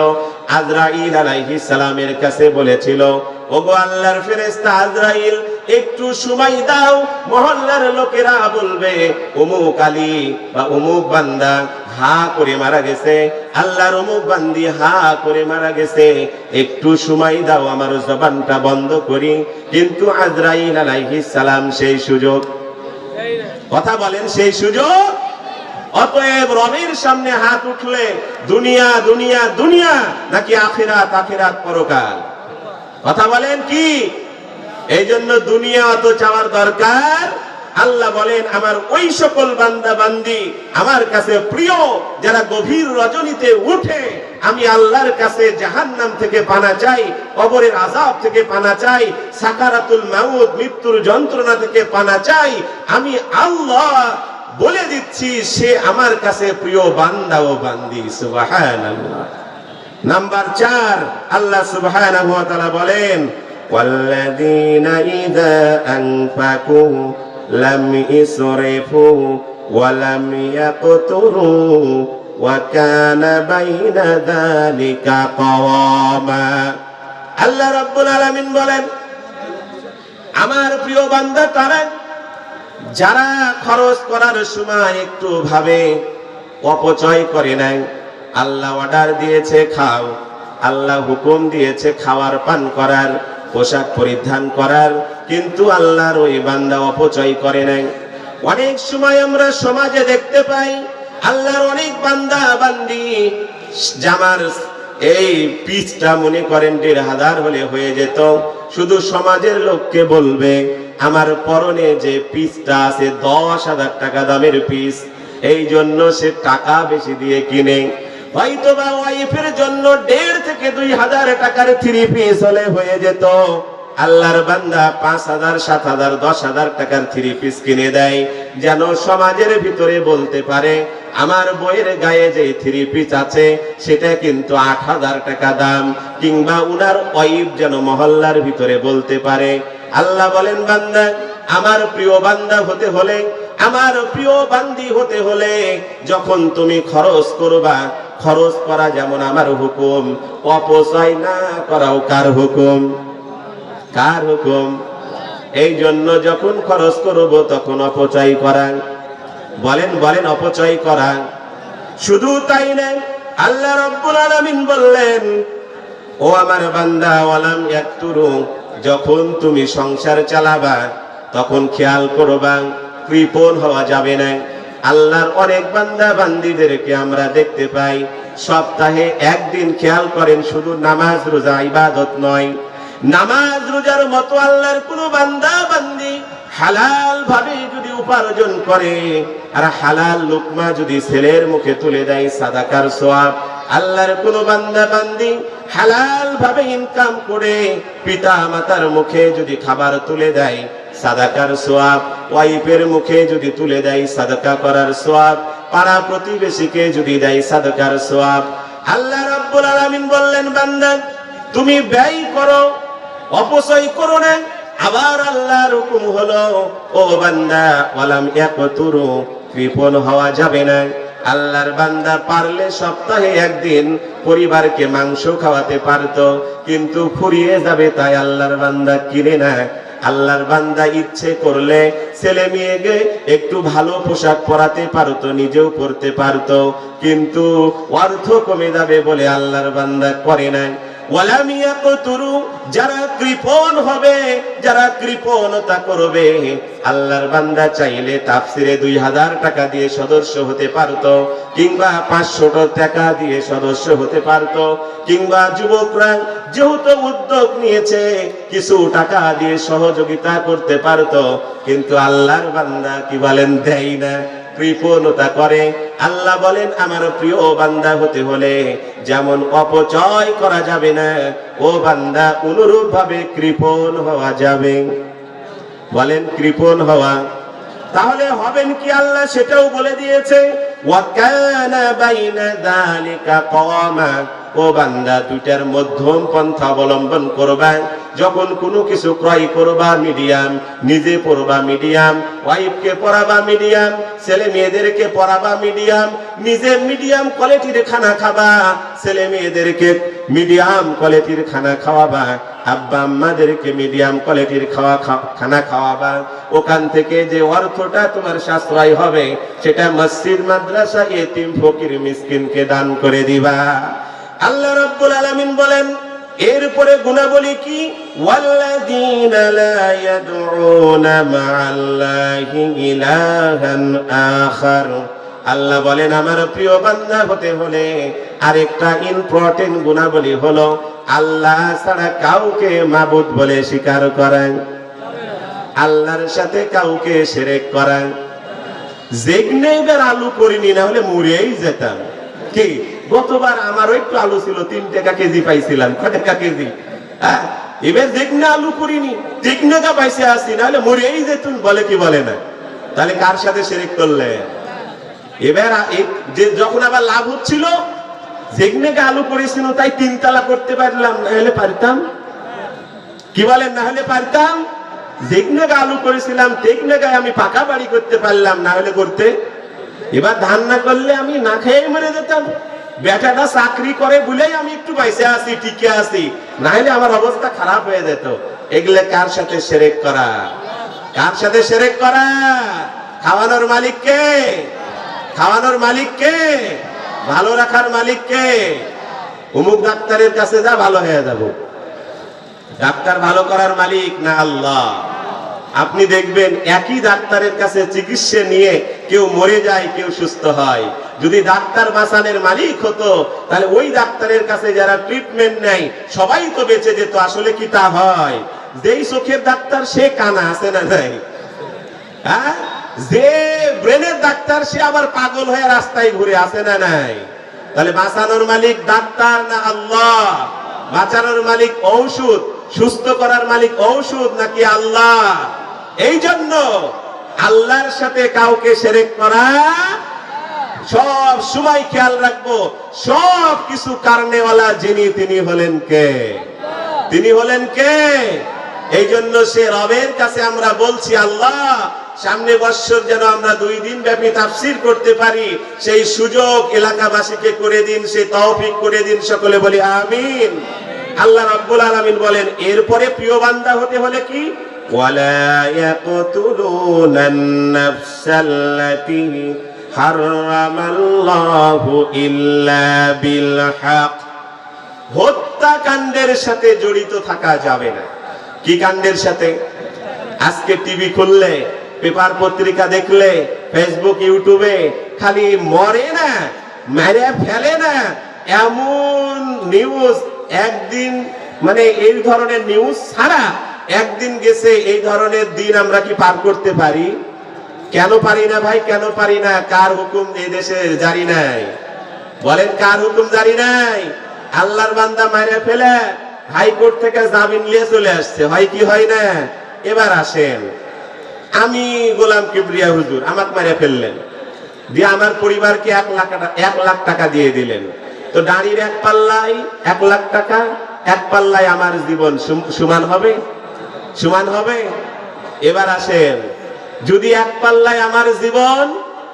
আজরাইল আলাইহিস সালামের কাছে বলেছিল, ওগো আল্লাহর ফেরেশতা আজরাইল একটু সময় দাও, মহল্লার লোকেরা বলবে অমুক আলী বা অমুক বান্দা হা করে মারা গেছে, আল্লাহর অমুক বান্দি হা করে মারা গেছে, একটু সময় দাও আমার জবানটা বন্ধ করি। কিন্তু আজরাইল আলাইহিস সালাম সেই সুযোগ, ও কথা বলেন, সেই সুযোগ। অতএব রবের সামনে হাত উঠলে দুনিয়া দুনিয়া দুনিয়া নাকি আখিরাত আখিরাত পরকাল? কথা বলেন কি? এই জন্য দুনিয়া অত চাওয়ার দরকার। আল্লাহ বলেন আমার ওই সকল বান্দা বান্দি আমার কাছে প্রিয় যারা গভীর রজনীতে উঠে আমি আল্লাহর কাছে জাহান্নাম থেকে পানা চাই, কবরের আযাব থেকে পানা চাই, সাকারাতুল মাউত মৃত্যুর যন্ত্রণা থেকে পানা চাই, আমি আল্লাহ বলে দিচ্ছি সে আমার কাছে প্রিয় বান্দা ও বান্দি। সুবহানাল্লাহ। নাম্বার 4, আল্লাহ সুবহানাহু ওয়া তাআলা বলেন ওয়াল্লাযীনা ইযা আনফাকু লাম ইসরিফু ওয়া লাম ইয়াকতুরু ওয়া কানা বাইনা যালিকা কাওয়ামা। আল্লাহ রাব্বুল আলামিন বলেন আমার প্রিয় বান্দা তারা যারা খরচ করার সময় একটু ভাবে, অপচয় করে নাই। আল্লাহ অর্ডার দিয়েছে খাও, আল্লাহ হুকুম দিয়েছে খাওয়ার পান করার, পোশাক পরিধান করার, কিন্তু আল্লাহর ওই বান্দা অপচয় করে নাই। অনেক সময় আমরা সমাজে দেখতে পাই আল্লাহর অনেক বান্দা বান্দি জামার এই পিসটা মনে করেন ১,৫০০ হলে হয়ে যেত, শুধু সমাজের লোককে বলবে আমার পরনে যে পিসটা আছে ১০,০০০ টাকা দামের পিস, এই জন্য সে টাকা বেশি দিয়ে কিনে। হয়তোবা ওয়াইফের জন্য ১,৫০০ থেকে ২,০০০ টাকার 3 পিস হলে হয়ে যেত, আল্লাহর বান্দা ৫,০০০, ৭,০০০, ১০,০০০ টাকার 3 পিস কিনে দেয়, যেন সমাজের ভিতরে বলতে পারে আমার বইয়ের গায়ে যে 3 পিস আছে সেটা কিন্তু ৮,০০০ টাকা দাম, কিংবা উনার ওয়াইফ যেন মহল্লার ভিতরে বলতে পারে। আল্লাহ বলেন বান্দা আমার প্রিয় বান্দা হতে হলে, আমার প্রিয় বান্দি হতে হলে যখন তুমি খরচ করবা, খরচ করা যেমন আমার হুকুম, অপচয় না করাও কার হুকুম? কার হুকুম? এই জন্য যখন খরচ করব তখন অপচয় করা। বলেন বলেন, অপচয় করা। শুধু তাই না, আল্লাহ রাব্বুল আলামিন বললেন ও আমার বান্দা ওয়ালাম ইয়াকতুরু, যখন তুমি সংসার চালাবা তখন খেয়াল করবা কৃপণ হওয়া যাবে না। আল্লাহর অনেক বান্দা বান্দিদেরকে আমরা দেখতে পাই সপ্তাহে একদিন খেয়াল করেন, শুধু নামাজ রোজা ইবাদত নয়, নামাজ রোজার মতো আল্লাহর কোন বান্দা বান্দি হালাল ভাবে যদি উপার্জন করে আর হালাল লুকমা যদি ছেলের মুখে তুলে দেয় সাদাকার সওয়াব। আল্লাহর কোন বান্দা বান্দি হালাল ভাবে ইনকাম করে পিতা মাতার মুখে যদি খাবার তুলে দেয় সাদাকার সওয়াব, ওয়াইফের মুখে যদি তুলে দেয় সাদাকা করার সওয়াব, পাড়া প্রতিবেশীকে যদি দেয় সাদাকার সওয়াব। আল্লাহ রাব্বুল আলামিন বললেন বান্দা তুমি ব্যয় করো, অপচয় করো না। আবার আল্লাহর হুকুম হলো ও বান্দা ওয়ালাম ইয়াকতুরু, কৃপণ হওয়া যাবে না। আল্লাহর বান্দা পারলে সপ্তাহে একদিন পরিবারকে মাংস খাওয়াতে পারতো, কিন্তু ফুরিয়ে যাবে তাই আল্লাহর বান্দা কিনে না। আল্লাহর বান্দা ইচ্ছে করলে ছেলে মেয়েকে একটু ভালো পোশাক পরাতে পারতো, নিজেও পরতে পারতো, কিন্তু অর্থ কমে যাবে বলে আল্লাহর বান্দা করে না। ওয়ালাম ইয়াকতুরু, যারা কৃপণ হবে, যারা কৃপণতা করবে, আল্লাহর বান্দা চাইলে তাফসিরে ২,০০০ টাকা দিয়ে সদস্য হতে পারতো, কিংবা ৫০০ টাকা দিয়ে সদস্য হতে পারতো, কিংবা যুবকরা যেহেতু উদ্যোগ নিয়েছে কিছু টাকা দিয়ে সহযোগিতা করতে পারতো, কিন্তু আল্লাহর বান্দা কি বলেন দেয় না, কৃপণতা করে। আল্লাহ বলেন আমার প্রিয় বান্দা হতে হলে যেমন অপচয় করা যাবে না, ও বান্দা অনুরূপ ভাবে কৃপণ হওয়া যাবে। বলেন কৃপণ হওয়া। তাহলে হবেন কি আল্লাহ সেটাও বলে দিয়েছে, ওয়া কানা বাইনা যালিকা কাওয়ামা। ও বান্দা দুইটার মধ্যম পন্থা অবলম্বন করবা। যখন কোনো কিছু ক্রয় করবা মিডিয়াম, নিজে পড়বা মিডিয়াম, ওয়াইফকে পড়াবা মিডিয়াম, ছেলে মেয়েদেরকে পড়াবা মিডিয়াম, নিজে মিডিয়াম কোয়ালিটির খানা খাবা, ছেলে মেয়েদেরকে মিডিয়াম কোয়ালিটির খানা খাওয়াবা, আব্বা আম্মাদেরকে মিডিয়াম কোয়ালিটির খানা খাওয়াবা। ওখান থেকে যে অর্থটা তোমার সাশ্রয় হবে সেটা মসজিদ মাদ্রাসা ইতিম ফকির মিসকিনকে দান করে দিবা। আল্লাহ রাব্বুল আলামিন বলেন এরপরে গুণাবলী কি? ওয়াল্লাযীনা লা ইয়াদউনা মা'আল্লাহি ইলাহান আখার। আল্লাহ বলেন আমার প্রিয় বান্দা হতে হলে আরেকটা ইম্পর্টেন্ট গুণাবলী হলো আল্লাহ ছাড়া কাউকে মাবুদ বলে স্বীকার করা, আল্লাহর সাথে কাউকে শিরক করা। যেগনে এবার আলু করিনি, না হলে মরেই যেতাম। কি গতবার আমারও একটু আলু ছিল, 3 টাকা কেজি পাইছিলাম। কয় টাকা কেজি? এবার যেগনে আলু করিনি, যেগনে কা পাইছে আসি, না হলে মরেই যেতুন। বলে কি বলে না? তাহলে কার সাথে শিরক করলে? এবার যখন আবার লাভ হচ্ছিল, যেগনে কা আলু করেছিল তাই 3 তালা করতে পারলাম, না হলে পারতাম? কি বলেন? না হলে পারতাম? যেগনে কা আলু করেছিলাম তেগনে গায়ে আমি পাকা বাড়ি করতে পারলাম, না হলে করতে? এবার ধান না করলে আমি না খেয়ে মরে যেতাম। বেটাটা চাকরি করে বলেই আমি একটু বাইসে আছি, টিকে আছি, না হলে আমার অবস্থা খারাপ হয়ে যেত। এগুলো কার সাথে শিরক করা? কার সাথে শিরক করা? খাওয়ানোর মালিক কে? খাওয়ানোর মালিক কে? ভালো রাখার মালিক কে? অমুক ডাক্তারের কাছে যা ভালো হয়ে যাব। ডাক্তার ভালো করার মালিক না আল্লাহ? আপনি দেখবেন একই ডাক্তারের কাছে চিকিৎসা নিয়ে কেউ মরে যায়, কেউ সুস্থ হয়। যদি ডাক্তার বাঁচানোর মালিক হতো তাহলে ওই ডাক্তারের কাছে যারা ট্রিটমেন্ট নেয় সবাই তো বেঁচে যেত। আসলে কি তা হয়? যেই চোখের ডাক্তার সে কানা, আছে না নাই? হ্যাঁ, যে ব্রেনের ডাক্তার সে আবার পাগল হয়ে রাস্তায় ঘুরে, আছে না নাই? তাহলে বাঁচানোর মালিক ডাক্তার না আল্লাহ? বাঁচানোর মালিক ঔষধ, সুস্থ করার মালিক ঔষধ নাকি আল্লাহ? এই জন্য আল্লাহর সাথে কাউকে শিরক করা সব সময় খেয়াল রাখবো। সব কিছু কারণেওয়ালা যিনি, তিনি হলেন কে? তিনি হলেন কে? এই জন্য সে রবের কাছে আমরা বলছি, আল্লাহ সামনে বছর যেন আমরা 2 দিন ব্যাপী তাফসীর করতে পারি, সেই সুযোগ এলাকাবাসীকে করে দিন, সেই তৌফিক করে দিন। সকলে বলি আমিন। আল্লাহ রাব্বুল আলামিন বলেন এরপরে প্রিয় বান্দা হতে হলে কি? ওয়ালা ইয়াকতুলুনান নাফসাল্লাতী হারামাল্লাহু ইল্লা বিল হক। হত্যাকাণ্ডের সাথে জড়িত থাকা যাবে না। কি কাণ্ডের সাথে? আজকে টিভি খুললে, পেপার পত্রিকা দেখলে, ফেসবুক ইউটিউবে খালি মরে না, মেরে ফেলে না, এমন নিউজ একদিন, মানে এই ধরনের নিউজ ছাড়া একদিন গেছে এই ধরনের দিন আমরা কি পার করতে পারি? কেন পারি না ভাই? কেন পারি না? কার হুকুম এই দেশে জারি নাই? বলেন কার হুকুম জারি নাই? আল্লাহর বান্দা মেরে ফেলে হাইকোর্ট থেকে জামিন নিয়ে চলে আসছে, হয় কি হয় না? এবার আসেন, আমি গোলাম কিবরিয়া হুজুর, আমাকে মেরে ফেললেন, দিয়ে আমার পরিবারকে 1 লাখ টাকা দিয়ে দিলেন। তো দাঁড়ির এক পাল্লায় 1 লাখ টাকা, এক পাল্লায় আমার জীবন সমান হবে? সমান হবে? এবার আসেন, যদি এক পাল্লায় আমার জীবন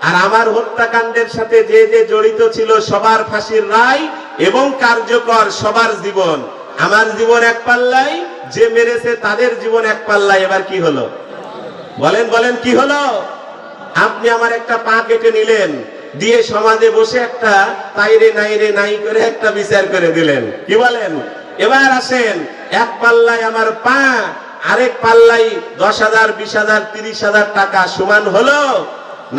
আর আমার হত্যাকাণ্ডের সাথে যে যে জড়িত ছিল সবার ফাঁসির রায় এবং কার্যকর সবার জীবন, আমার জীবন এক পাল্লায়, যে মেরেছে তাদের জীবন এক পাল্লায়, এবার কি হলো? বলেন বলেন কি হলো? আপনি আমার একটা পা কেটে নিলেন, দিয়ে সমাজে বসে একটা তাইরে নাইরে নাই করে একটা বিচার করে দিলেন। কি বলেন? এবার আসেন, এক পাল্লায় আমার পা, আরেক পাল্লায় 10,000, 20,000, 30,000 টাকা, সমান হলো?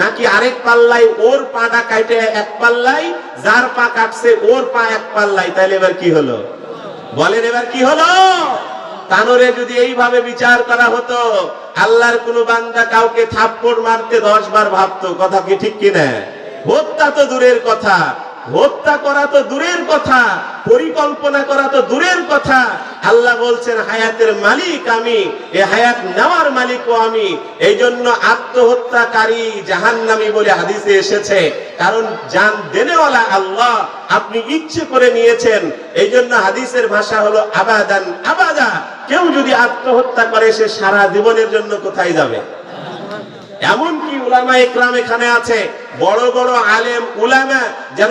নাকি আরেক পাল্লায় ওর পাটা কাটে এক পাল্লায়, যার পা কাটছে ওর পা এক পাল্লায়, তাহলে এবার কি হলো? বলেন এবার কি হলো? তানরে যদি এইভাবে বিচার করা হতো, আল্লাহর কোন বান্দা কাউকে থাপ্পড় মারতে 10 বার ভাবতো। কথা কি ঠিক কিনা? হত্যা তো দূরের কথা, হত্যা করা তো দূরের কথা, পরিকল্পনা করা তো দূরের কথা। আল্লাহ বলছেন হায়াতের মালিক আমি, এই হায়াত নেওয়ার মালিকও আমি। এই জন্য আত্মহত্যাকারী জাহান্নামী বলে হাদিসে এসেছে, কারণ জান দেনেওয়ালা আল্লাহ, আপনি ইচ্ছে করে নিয়েছেন। এই জন্য হাদিসের ভাষা হলো আবাদান আবাদা। কেউ যদি আত্মহত্যা করে সে সারা জীবনের জন্য কোথায় যাবে? এমনকি উলামা ইকরাম এখানে আছে, বড় বড় আলেম উলামা যেন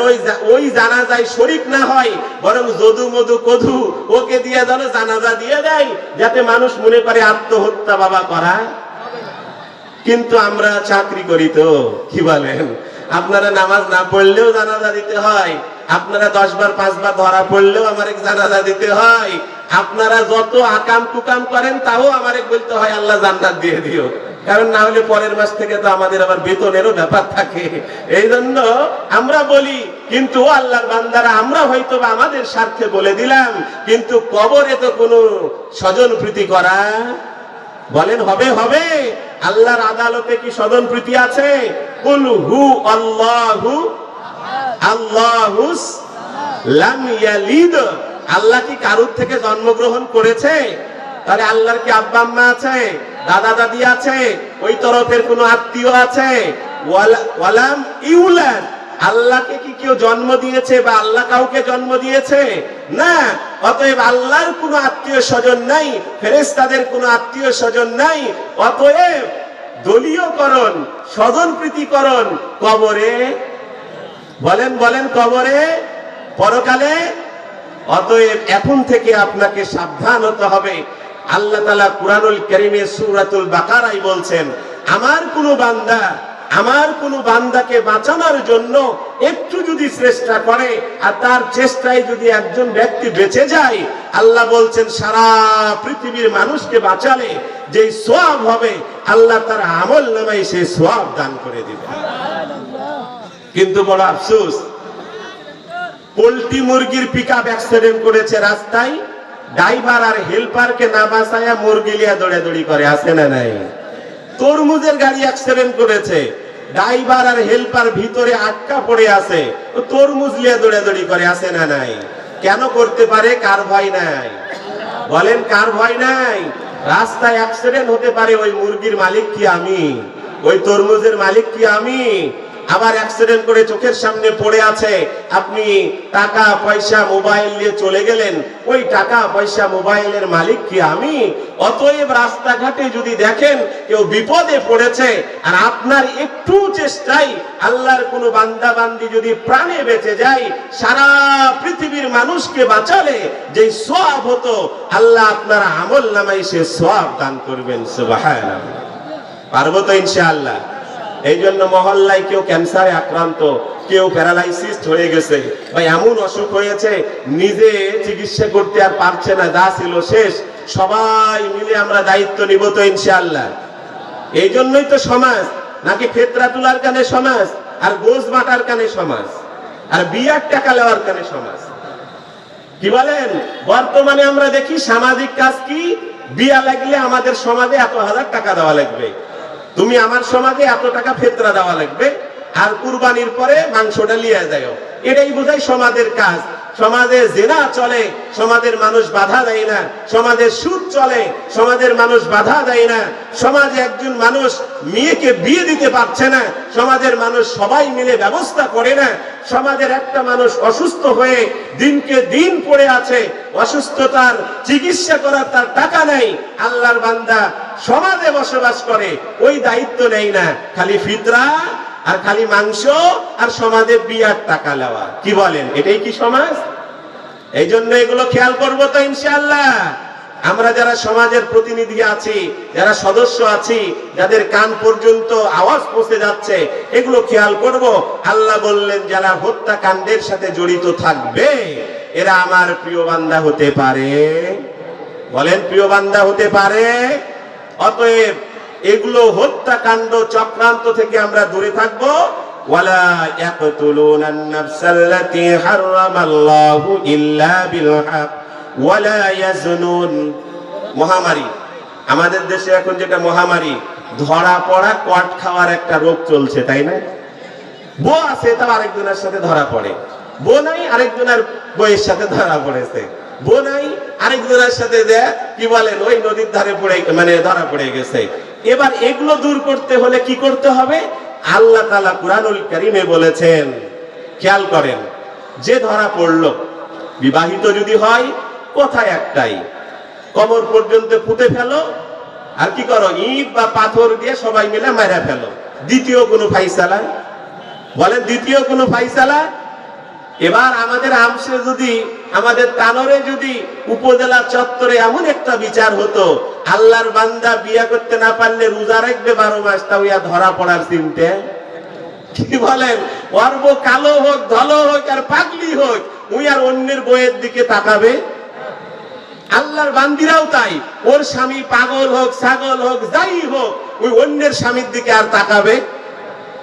ওই জানাজায় শরীক না হয়, বরং যদু মধু কধু ওকে দিয়ে যেন জানাজা দিয়ে দেয়, যাতে মানুষ মনে করে আত্মহত্যা বাবা করা। কিন্তু আমরা চাকরি করি তো, কি বলেন, আপনারা নামাজ না পড়লেও জানাজা দিতে হয়, আপনারা 10 বার 5 বার ধরা পড়লেও আমারে জানাজা দিতে হয়, আপনারা যত আকাম কুকাম করেন তাও আমারে বলতে হয় আল্লাহ জান্নাত দিয়ে দিও, কারণ না হলে পরের মাস থেকে তো আমাদের আবার বেতনেরও ব্যাপার থাকে। এই জন্য আমরা বলি, কিন্তু আল্লাহর বান্দারা আমরা হয়তো আমাদের স্বার্থে বলে দিলাম, কিন্তু কবরে তো কোনো স্বজন প্রীতি করা, বলেন হবে? হবে? আল্লাহর আদালতে কি স্বজন প্রীতি আছে? কুল হু আল্লাহু আল্লাহুস লাম ইয়ালিদ। আল্লাহ কি কারুর থেকে জন্মগ্রহণ করেছে? তাহলে আল্লাহর কি আব্বা আম্মা আছে, দাদা দাদি আছে, ওই তরফের কোনো আত্মীয় আছে? ওয়ালাম ইউলাদ। আল্লাহকে কি কেউ জন্ম দিয়েছে বা আল্লাহ কাউকে জন্ম দিয়েছে? না। অতএব আল্লাহর কোনো আত্মীয় স্বজন নাই, ফেরেশতাদের কোনো আত্মীয় স্বজন নাই। অতএব দলীয়করণ, স্বজন প্রীতিকরণ কবরে, বলেন বলেন, কবরে, পরকালে। অতএব এখন থেকে আপনাকে সাবধান হতে হবে। আল্লাহ তাআলা কুরআনুল কারীমে সূরাতুল বাকারায় বলছেন, আমার কোন বান্দাকে বাঁচানোর জন্য একটু যদি চেষ্টা করে আর তার চেষ্টায় যদি একজন ব্যক্তি বেঁচে যায়, আল্লাহ বলছেন সারা পৃথিবীর মানুষকে বাঁচালে যে সওয়াব হবে আল্লাহ তার আমল নামায় সেই সওয়াব দান করে দিবে। কিন্তু বড় আফসোস, পোল্ট্রি মুরগির পিকআপ অ্যাক্সিডেন্ট করেছে রাস্তায়, ড্রাইভার আর হেল্পারকে না বাঁচায়া মুরগি লিয়া দৌড়াদৌড়ি করে, আছে না নাই? তরমুজের গাড়ি অ্যাক্সিডেন্ট করেছে, ড্রাইভার আর হেল্পার ভিতরে আটকা পড়ে আছে, তরমুজ লিয়া দৌড়াদৌড়ি করে, আছে না নাই? কেন করতে পারে? কার ভয় নাই? বলেন কার ভয় নাই? রাস্তায় অ্যাক্সিডেন্ট হতে পারে, ওই মুরগির মালিক কি আমি? ওই তরমুজের মালিক কি আমি? আবার অ্যাক্সিডেন্ট করে চোখের সামনে পড়ে আছে, আপনি টাকা পয়সা মোবাইল নিয়ে চলে গেলেন, ওই টাকা পয়সা মোবাইলের মালিক কি আমি? অতএব রাস্তাঘাটে যদি দেখেন কেউ বিপদে পড়েছে আর আপনার একটু চেষ্টায় আল্লাহর কোনো বান্দা বান্দি যদি প্রাণে বেঁচে যায়, সারা পৃথিবীর মানুষকে বাঁচালে যে সওয়াব হতো আল্লাহ আপনার আমল নামায় সে সওয়াব দান করবেন। সুবহানাল্লাহ। পারবো তো ইনশাআল্লাহ? এই জন্য মহল্লায় কেউ ক্যান্সারে আক্রান্ত, কেউ প্যারালাইসিস হয়ে গেছে, বা এমন অসুখ হয়েছে নিজে চিকিৎসা করতে আর পারছে না, যা ছিল শেষ, সবাই মিলে আমরা দায়িত্ব নিব তো ইনশাআল্লাহ? এই জন্যই তো সমাজ, নাকি ফেতরা তোলার কানে সমাজ, আর গোশ বাটার কানে সমাজ, আর বিয়ার টাকা নেওয়ার কানে সমাজ? কি বলেন? বর্তমানে আমরা দেখি সামাজিক কাজ কি, বিয়া লাগলে আমাদের সমাজে এত হাজার টাকা দেওয়া লাগবে, তুমি আমার সমাজে এত টাকা ফেতরা দেওয়া লাগবে, আর কুরবানির পরে মাংসটা লিয়ে যাও। এটাই বোঝায় সমাজের কাজ। সমাজে জিনা চলে, সমাজের মানুষ বাধা দেয় না। সমাজে সুদ চলে, সমাজের মানুষ বাধা দেয় না। সমাজে একজন মানুষ মেয়েকে বিয়ে দিতে পারছে না, সমাজের মানুষ সবাই মিলে ব্যবস্থা করে না। সমাজের একটা মানুষ অসুস্থ হয়ে দিনকে দিন পড়ে আছে, অসুস্থতার চিকিৎসা করার তার টাকা নেই, আল্লাহর বান্দা সমাজে বসবাস করে, ওই দায়িত্ব নেই না, খালি ফিতরা আর খালি মাংস আর সমাজে বিয়ার টাকা নেওয়া। কি বলেন, এটাই কি সমাজ? এই জন্য এগুলো খেয়াল করবো তো ইনশাআল্লাহ। আমরা যারা সমাজের প্রতিনিধি আছি, যারা সদস্য আছি, যাদের কান পর্যন্ত আওয়াজ পৌঁছে যাচ্ছে, এগুলো খেয়াল করব। আল্লাহ বললেন যারা হত্যাকাণ্ডের সাথে জড়িত থাকবে এরা আমার প্রিয় বান্দা হতে পারে। বলেন প্রিয় বান্দা হতে পারে। অতএব এগুলো হত্যাকাণ্ড চক্রান্ত থেকে আমরা দূরে থাকবো। ওয়ালা ইয়াকতুলুনান নাফসাল্লাতী হারামাল্লাহু ইল্লা বিল হক ওয়ালা ইয়াজনুন। মহামারী, আমাদের দেশে এখন যেটা মহামারী, ধরা পড়া কট খাওয়ার একটা রোগ চলছে, তাই না? বউ আছে তাও আরেকজনের সাথে ধরা পড়ে, বউ নাই আরেকজনের বউয়ের সাথে ধরা পড়েছে, বউ নাই আরেকজনের সাথে কি বলেন ওই নদীর ধারে পড়ে মানে ধরা পড়ে গেছে। এবার এগুলো দূর করতে হলে কি করতে হবে? আল্লাহ তাআলা কুরআনুল কারীমে বলেছেন, খেয়াল করেন, যে ধরা পড়লো বিবাহিত যদি হয়, কোথায় একটাই, কোমর পর্যন্ত পুঁতে ফেলো, আর কি করো, ইট বা পাথর দিয়ে সবাই মিলে মারা ফেলো। দ্বিতীয় কোনো ফাইসালা? বলেন দ্বিতীয় কোনো ফাইসালা? এবার আমাদের আমসে যদি, আমাদের তানরে যদি উপজেলা চত্বরে এমন একটা বিচার হতো, আল্লাহর বান্দা বিয়া করতে না পারলে রোজা রাখবে 12 মাস, তাও ইয়া ধরা পড়ার চিন্তা। কি বলেন? ওর বউ কালো হোক, ধলো হোক আর পাগলি হোক, ওই আর অন্যের বউয়ের দিকে তাকাবে? আল্লাহর বান্দিরাও তাই, ওর স্বামী পাগল হোক, ছাগল হোক, যাই হোক, ওই অন্যের স্বামীর দিকে আর তাকাবে?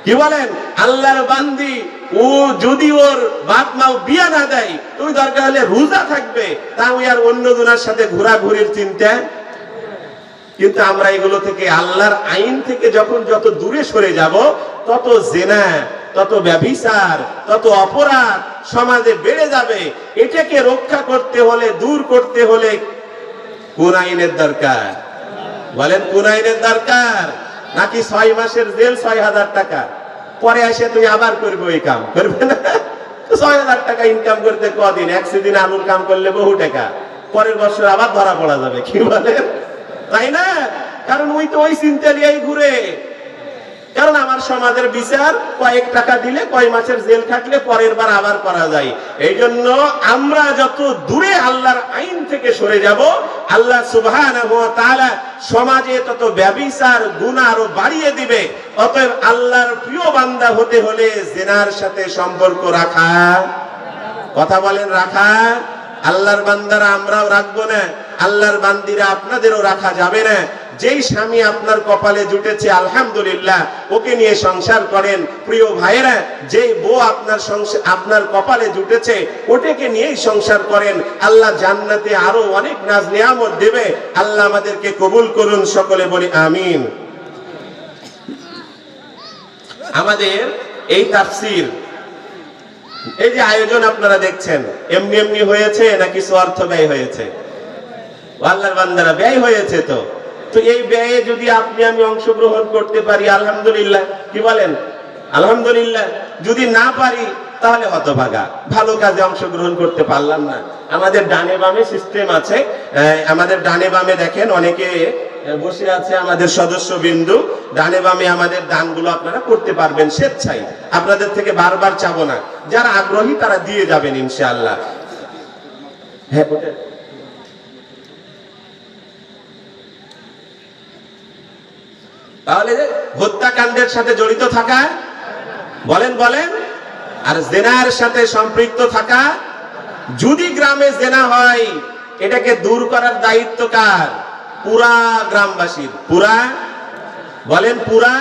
কি বলেন? আল্লাহর বান্দি ও যদি ওর বাপ মাও বিয়া না দেয়, তুমি দরকার হলে রোজা থাকবে, তা ওই আর অন্য জনের সাথে ঘোরাঘুরির চিন্তা। কিন্তু আমরা এগুলো থেকে, আল্লাহর আইন থেকে যখন যত দূরে সরে যাব, তত জিনা, তত ব্যভিচার, তত অপরাধ সমাজে বেড়ে যাবে। এটাকে রক্ষা করতে হলে, দূর করতে হলে কোন আইনের দরকার? বলেন, কোন আইনের দরকার? নাকি 6 মাসের জেল, 6,000 টাকা, পরে এসে তুই আবার করবে ওই কাম? করবে না। 6,000 টাকা ইনকাম করতে কদিন? একদিন আলুর কাম করলে বহু টাকা, পরের বছর আবার ধরা পড়া যাবে। কি বলেন? তাই না? কারণ ওই তো ওই চিন্তা নিয়েই ঘুরে। কারণ আমার সমাজের বিচার, কয়েক টাকা দিলে, কয় মাসের জেল খাটলে পরের বার আবার করা যায়। এই জন্য আমরা যত দূরে আল্লাহর আইন থেকে সরে যাব, আল্লাহ সুবহানাহু ওয়া তাআলা সমাজে তত ব্যভিচার, গুনাহ আরো বাড়িয়ে দিবে। অতএব আল্লাহর প্রিয় বান্দা হতে হলে জিনার সাথে সম্পর্ক রাখা, কথা বলেন, রাখা। আল্লাহর বান্দারা আমরাও রাখবো না, আল্লাহর বান্দিরা আপনাদেরও রাখা যাবে না। যেই স্বামী আপনার কপালে জুটেছে, আলহামদুলিল্লাহ, ওকে নিয়ে সংসার করেন। প্রিয় ভাইয়েরা, যেই বউ আপনার কপালে জুটেছে, ওটাকে নিয়েই সংসার করেন। আল্লাহ জান্নাতে আরো অনেক নাজ নিয়ামত দেবে। আল্লাহ আমাদেরকে কবুল করুন, সকলে বলি আমিন। আমাদের এই তাফসীর, এই যে আয়োজন আপনারা দেখছেন, এমনি এমনি হয়েছে না কিছু অর্থ ব্যয় হয়েছে? আল্লাহর বান্দারা, ব্যয় হয়েছে। তো এই ব্যয়ে যদি আপনি আমি অংশগ্রহণ করতে পারি, আলহামদুলিল্লাহ। কি বলেন? আলহামদুলিল্লাহ। যদি না পারি, তাহলে হতভাগা, ভালো কাজে অংশগ্রহণ করতে পারলাম না। আমাদের ডানে বামে সিস্টেম আছে, আমাদের ডানে বামে দেখেন অনেকে বসে আছে, আমাদের সদস্য বিন্দু। ডানে বামে আমাদের দানগুলো আপনারা করতে পারবেন স্বেচ্ছায়, আপনাদের থেকে বারবার চাবো না। যারা আগ্রহী তারা দিয়ে যাবেন ইনশাআল্লাহ। হ্যাঁ, তাহলে হত্যাকাণ্ডের সাথে জড়িত থাকা, বলেন বলেন, আর জেনার সাথে সম্পৃক্ত থাকা। যদি গ্রামে জেনা হয়, এটাকে দূর করার দায়িত্ব কার? পুরা গ্রামবাসীর। পুরা, বলেন, পুরা।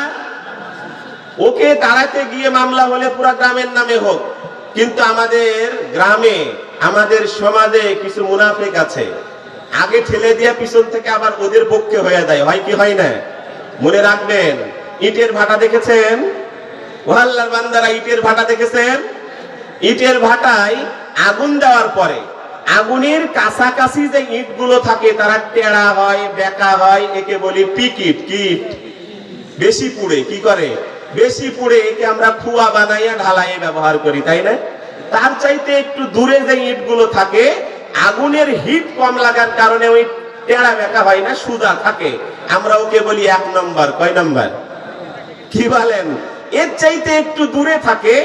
ওকে তাড়াতে গিয়ে মামলা হলে পুরা গ্রামের নামে হোক। কিন্তু আমাদের গ্রামে, আমাদের সমাজে কিছু মুনাফিক আছে, আগে ঠেলে দিয়ে পিছন থেকে আবার ওদের পক্ষে হয়ে যায়। হয় কি হয় না? মনে রাখবেন, ইটের ভাটা দেখেছেন? আল্লাহর বান্দারা, ইটের ভাটা দেখেছেন? ইটের ভাটায় আগুন দেওয়ার পরে আগুনের কাছাকাছি যে ইটগুলো থাকে, তারা টেড়া হয়, বেঁকা হয়, একে বলি পিকিট। কিট বেশি পুড়ে, কি করে? বেশি পুড়ে একে আমরা খুয়া বানাইয়া ঢালাইয়ে ব্যবহার করি, তাই না? তার চাইতে একটু দূরে যে ইটগুলো থাকে, আগুনের হিট কম লাগার কারণে ওই টেড়া বেঁকা হয় না, সুদা থাকে। আমরা ওকে বলি 1 নম্বর। কয় নম্বর? কি বলেন? এর চাইতে একটু দূরে থাকে,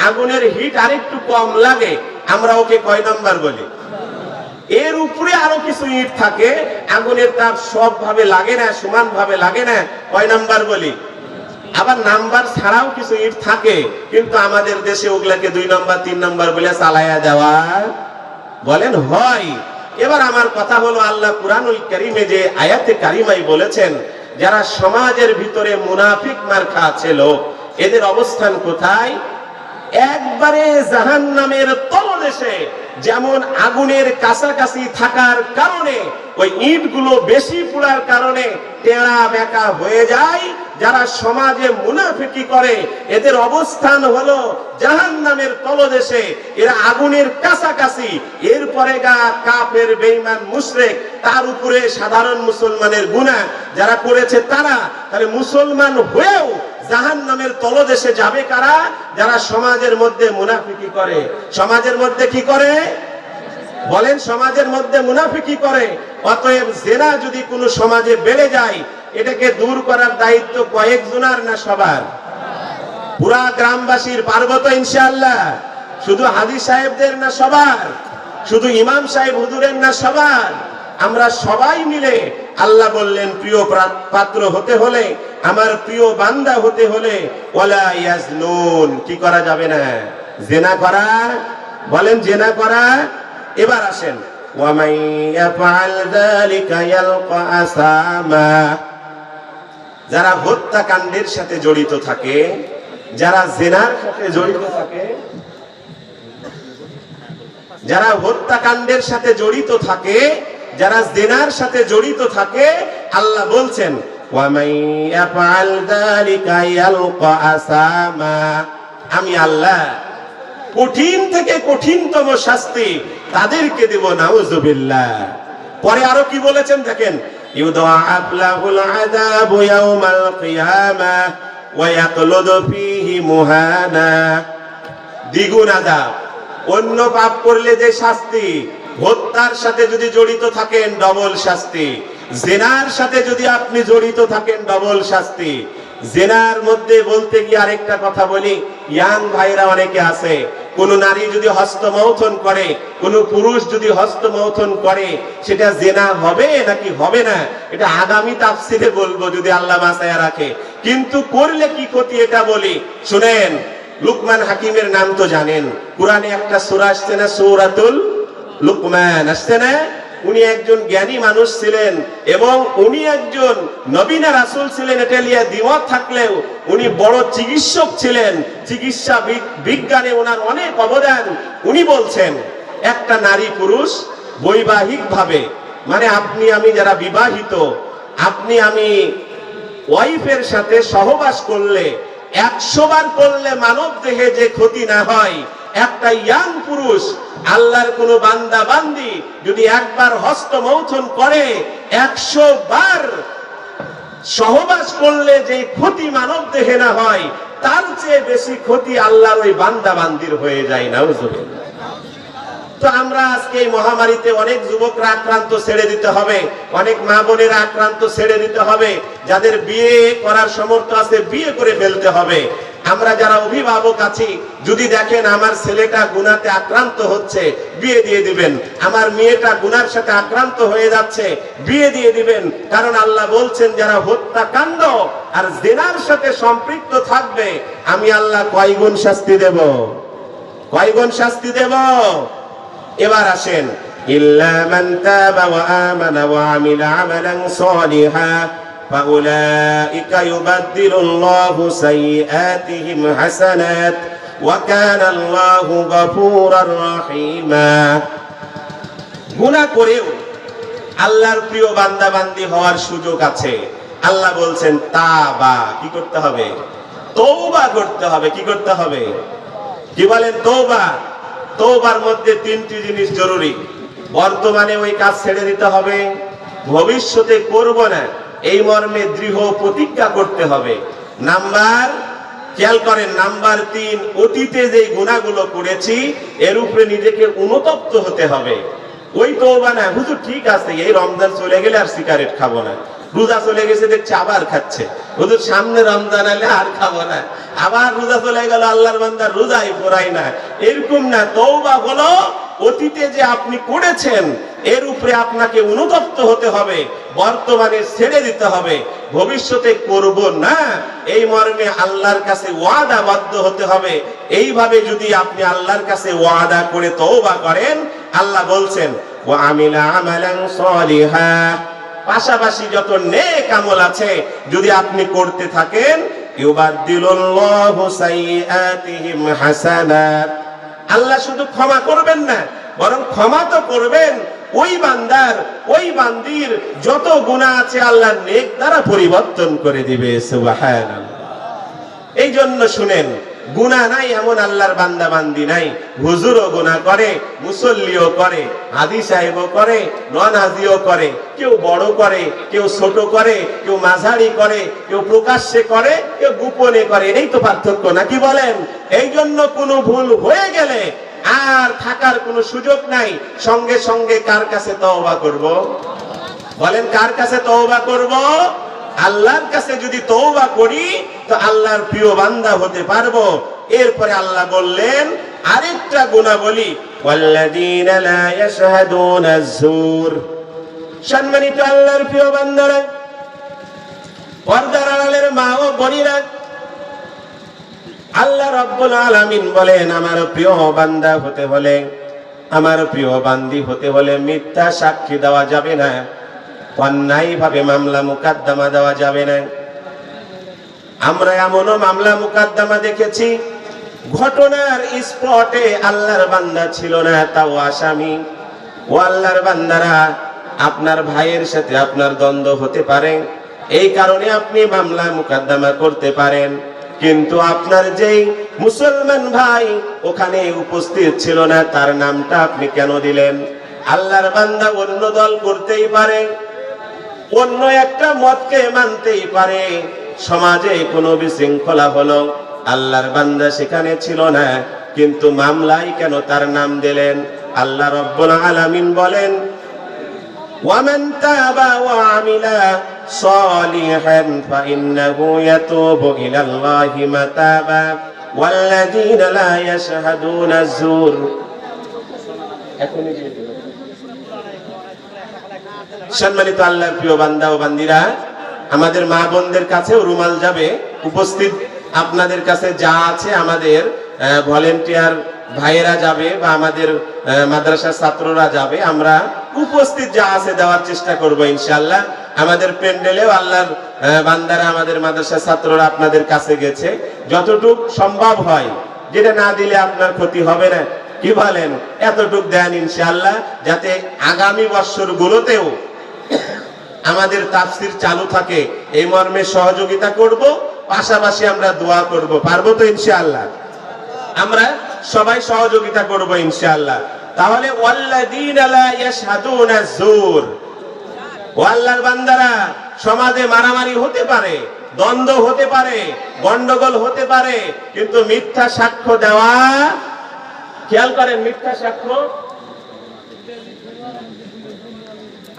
আগুনের হিট আর একটু কম লাগে, আমরা ওকে কয় নম্বর বলি? এর উপরে আরো কিছু ইট থাকে, আগুনের তাপ সব ভাবে লাগে না, সমান ভাবে লাগে না, কয় নম্বর বলি? আবার নাম্বার ছাড়াও কিছু ইট থাকে, কিন্তু আমাদের দেশে ওগুলাকে 2 নম্বর 3 নম্বর বলে চালায়া দেওয়া, বলেন, হয়। এবার আমার কথা হলো, আল্লাহ কুরআনুল কারীমে যে আয়াতে কারিমাই বলেছেন, যারা সমাজের ভিতরে মুনাফিক মার্কা আছে লোক, এদের অবস্থান কোথায়? একবারে জাহান্নামের তলদেশে। যেমন আগুনের কাছাকাছি থাকার কারণে ওই ইটগুলো বেশি পোড়ার কারণে টেড়া বেঁকা হয়ে যায়, যারা সমাজে মুনাফিকি করে, এদের অবস্থান হলো জাহান্নামের তলদেশে। এরা আগুনের কাছাকাছি। এরপরে কাফের, বেঈমান, মুশরিক, তার উপরে সাধারণ মুসলমানের গুনাহ যারা করেছে তারা। তাহলে মুসলমান হয়েও জাহান্নামের তলদেশে যাবে কারা? যারা সমাজের মধ্যে মুনাফিকি করে। সমাজের মধ্যে কি করে? বলেন, সমাজের মধ্যে মুনাফিকি করে। অতএব জেনা যদি কোনো সমাজে বেড়ে যায়, এটাকে দূর করার দায়িত্ব কয়েকজনের না সবার? পুরা গ্রামবাসীর। পারবো তো ইনশাআল্লাহ? শুধু হাজী সাহেবদের না সবার? শুধু ইমাম সাহেব হুজুরের না সবার? আমরা সবাই মিলে আল্লাহ বললেন প্রিয় পাত্র হতে হলে, আমার প্রিয় বান্দা হতে হলে ওয়ালা ইয়াজনুন, কি করা যাবে না? জিনা করা। বলেন জিনা করা। এবার আসেন, ওয়া মান ইয়াফআল যালিকা ইয়ালকা আসামা, যারা হত্যাকাণ্ডের সাথে জড়িত থাকে, যারা জিনার সাথে জড়িত থাকে, যারা হত্যাকাণ্ডের সাথে জড়িত থাকে, যারা জিনার সাথে জড়িত থাকে, আল্লাহ বলছেন ওয়া মান ইয়াফআল যালিকা ইয়ালকা আসামা, আমি আল্লাহ কঠিন থেকে কঠিনতম শাস্তি তাদেরকে দেব, নাউযুবিল্লাহ। পরে আরো কি বলেছেন দেখেন, ইউদাআফ লাহুল আযাবু ইয়াওমাল কিয়ামাহ ওয়া ইয়াকলুদু ফীহি মুহানা, দ্বিগুণ আযাব। অন্য পাপ করলে যে শাস্তি, হত্যার সাথে যদি জড়িত থাকেন ডবল শাস্তি, জিনার সাথে যদি আপনি জড়িত থাকেন ডবল শাস্তি। জিনার মধ্যে বলতে গিয়ে আরেকটা কথা বলি, ইয়াং ভাইরা অনেকে আছে, কোন নারী যদি হস্তমৈথুন করে, কোন পুরুষ যদি হস্তমৈথুন করে, সেটা জিনা হবে নাকি হবে না, এটা আগামী তাফসীরে বলবো যদি আল্লাহ বাঁচায়া রাখে। কিন্তু করলে কি ক্ষতি এটা বলি, শুনেন। লুকমান হাকিমের নাম তো জানেন, কুরআনে একটা সূরা আসছে না, সূরাতুল লুকমান আসছে না? উনি একজন জ্ঞানী মানুষ ছিলেন এবং উনি একজন নবী না রাসূল ছিলেন, এটা নিয়ে দ্বিমত থাকলেও উনি বড় চিকিৎসক ছিলেন, চিকিৎসা বিজ্ঞানে ওনার অনেক অবদান। উনি বলছেন একটা নারী পুরুষ বৈবাহিক ভাবে, মানে আপনি আমি যারা বিবাহিত, আপনি আমি ওয়াইফের সাথে সহবাস করলে 100 বার করলে মানব দেহে যে ক্ষতি না হয়, একটা ইয়াং পুরুষ আল্লাহর কোন বান্দা বান্দি যদি একবার হস্তমৈথুন করে 100 বার সহবাস করলে যে ক্ষতি মানব দেহে না হয়, তার চেয়ে বেশি ক্ষতি আল্লাহর ওই বান্দা বান্দির হয়ে যায়, নাউযুবিল্লাহ। তো আমরা আজকে এই মহামারীতে অনেক যুবকরা আক্রান্ত, ছেড়ে দিতে হবে, অনেক মা বোনেরা আক্রান্ত, ছেড়ে দিতে হবে। যাদের বিয়ে করার সামর্থ্য আছে বিয়ে করে ফেলতে হবে। আমরা যারা অভিভাবক আছি, যদি দেখেন আমার ছেলেটা গুনাহতে আক্রান্ত হচ্ছে, বিয়ে দিয়ে দিবেন। আমার মেয়েটা গুনার সাথে আক্রান্ত হয়ে যাচ্ছে, বিয়ে দিয়ে দিবেন। কারণ আল্লাহ বলছেন যারা হত্যাকাণ্ড আর জিনার সাথে সম্পৃক্ত থাকবে, আমি আল্লাহ কয়গুণ শাস্তি দেব, কয়গুণ শাস্তি দেব। এবার আসেন, ইল্লা মান তাবা ওয়া আমানা ওয়া আমিলা আমালান সালিহা ফাউলাইকা ইউবাদদিলুল্লাহু সাইয়্যাতিহিম হাসানাত ওয়া কানা আল্লাহু গফুরার রহিমা। গুনাহ করেও আল্লাহর প্রিয় বান্দা বান্দি হওয়ার সুযোগ আছে। আল্লাহ বলছেন তাবা, কি করতে হবে? তওবা করতে হবে। কি করতে হবে? কি বলেন? তওবা। তওবার মধ্যে 3টি জিনিস জরুরি। বর্তমানে ওই কাজ ছেড়ে দিতে হবে, ভবিষ্যতে করব না এই মর্মে দৃঢ় প্রতিজ্ঞা করতে হবে। নাম্বার, খেয়াল করেন, নাম্বার 3, অতীতে যে গুনাহগুলো করেছি এর উপরে নিজেকে অনুতপ্ত হতে হবে। ওই তওবা না, হুজুর ঠিক আছে এই রমজান চলে গেলে আর সিগারেট খাবো না, রোজা চলে গেছে দেখছি আবার খাচ্ছে, হুজুর সামনে রমজান আলে আর খাবো না, আবার রোজা চলে গেল, আল্লাহর বান্দা রোজাই পড়াই না, এরকম না। তওবা হলো অতীতে যে আপনি করেছেন এর উপরে আপনাকে অনুতপ্ত হতে হবে, বর্তমানে ছেড়ে দিতে হবে, ভবিষ্যতে করব না এই মর্মে আল্লাহর কাছে ওয়াদাবদ্ধ হতে হবে। এইভাবে যদি আপনি আল্লাহর কাছে ওয়াদা করে তওবা করেন, আল্লাহ বলছেন ওয়া আমিলা আমালান সালিহা, পাশাপাশি যত নেক আমল আছে যদি আপনি করতে থাকেন, ইউবাদদিলুল্লাহু সাইয়্যাতিহিম হাসানাত, আল্লাহ শুধু ক্ষমা করবেন না, বরং ক্ষমা তো করবেন ওই বান্দার, ওই বান্দির যত গুনাহ আছে আল্লাহ নেক দ্বারা পরিবর্তন করে দিবে। সুবহানাল্লাহ। এই জন্য শুনেন, গুনাহ নাই এমন আল্লাহর বান্দা বান্দি নাই। হুজুরও গুনাহ করে, মুসল্লিও করে, হাজি সাহেবও করে, নন হাজিও করে, কেউ বড় করে, কেউ ছোট করে, কেউ মাঝারি করে, কেউ প্রকাশ্যে করে, কেউ গোপনে করে। এটাই তো পার্থক্য, নাকি বলেন? এই জন্য কোনো ভুল হয়ে গেলে আর থাকার কোনো সুযোগ নাই। সঙ্গে সঙ্গে কার কাছে তওবা করব? বলেন, কার কাছে তওবা করব? আল্লাহর কাছে যদি তওবা করি তো আল্লাহর প্রিয় বান্দা হতে পারবো। এরপরে আল্লাহ বললেন আরেকটা গুনাহ বলি, ওয়াল্লাযীনা লা ইয়াশহাদুনা আয-যুর, সম্মানিত আল্লাহর প্রিয় বান্দারা, পর্দার আড়ালের মা ও বোনেরা, আল্লাহ রাব্বুল আলামিন বলেন, আমার প্রিয় বান্দা হতে হলে, আমার প্রিয় বান্দি হতে হলে মিথ্যা সাক্ষী দেওয়া যাবে না, অন্যায় ভাবে মামলা মুকদ্দমা দেওয়া যাবে না। আমরা এমনও মামলা মুকদ্দমা দেখেছি, ঘটনার স্পটে আল্লাহর বান্দা ছিল না, তাও আসামি। ও আল্লাহর বান্দারা, আপনার ভাইয়ের সাথে আপনার দ্বন্দ্ব হতে পারে, এই কারণে আপনি মামলা মুকদ্দমা করতে পারেন, কিন্তু আপনার যেই মুসলমান ভাই ওখানে উপস্থিত ছিল না, তার নামটা আপনি কেন দিলেন? আল্লাহর বান্দা অন্য দল করতেই পারে, অন্য একটা মতকে মানতেই পারে, সমাজে কোনো বিশৃঙ্খলা হলো, আল্লাহর বান্দা সেখানে ছিল না, কিন্তু মামলায় কেন তার নাম দিলেন? আল্লাহ রাব্বুল আলামিন বলেন, ওয়ামান তাবা ওয়া আমিলা সালিহান ফাইন্নাহু ইয়াতুবু ইলাল্লাহি মাতাবা ওয়াল্লাযীনা লা ইয়াশহাদুনা যুর। সম্মানিত আল্লাহর প্রিয় বান্দা ও বান্দিরা, আমাদের মা বোনদের কাছেও রুমাল যাবে, উপস্থিত আপনাদের কাছে যা আছে, আমাদের ভলেন্টিয়ার ভাইয়েরা যাবে বা আমাদের মাদ্রাসার ছাত্ররা যাবে, আমরা উপস্থিত যা আছে দেওয়ার চেষ্টা করব ইনশাআল্লাহ। আমাদের প্যান্ডেলেও আল্লাহর বান্দারা, আমাদের মাদ্রাসার ছাত্ররা আপনাদের কাছে গেছে, যতটুক সম্ভব হয়, যেটা না দিলে আপনার ক্ষতি হবে না, কি বলেন? এতটুক দেন ইনশাআল্লাহ, যাতে আগামী বছরগুলোতেও আমাদের তাফসীর চালু থাকে, এই মর্মে সহযোগিতা করব, পাশাপাশি আমরা দোয়া করব। পারবো তো ইনশাআল্লাহ? আমরা সবাই সহযোগিতা করব ইনশাআল্লাহ। তাহলে ওয়াল্লাযীনা লা ইয়াশহাদুনা যুর, ও আল্লাহর বান্দারা, সমাজে মারামারি হতে পারে, দ্বন্দ্ব হতে পারে, গন্ডগোল হতে পারে, কিন্তু মিথ্যা সাক্ষ্য দেওয়া, খেয়াল করেন, মিথ্যা সাক্ষ্য।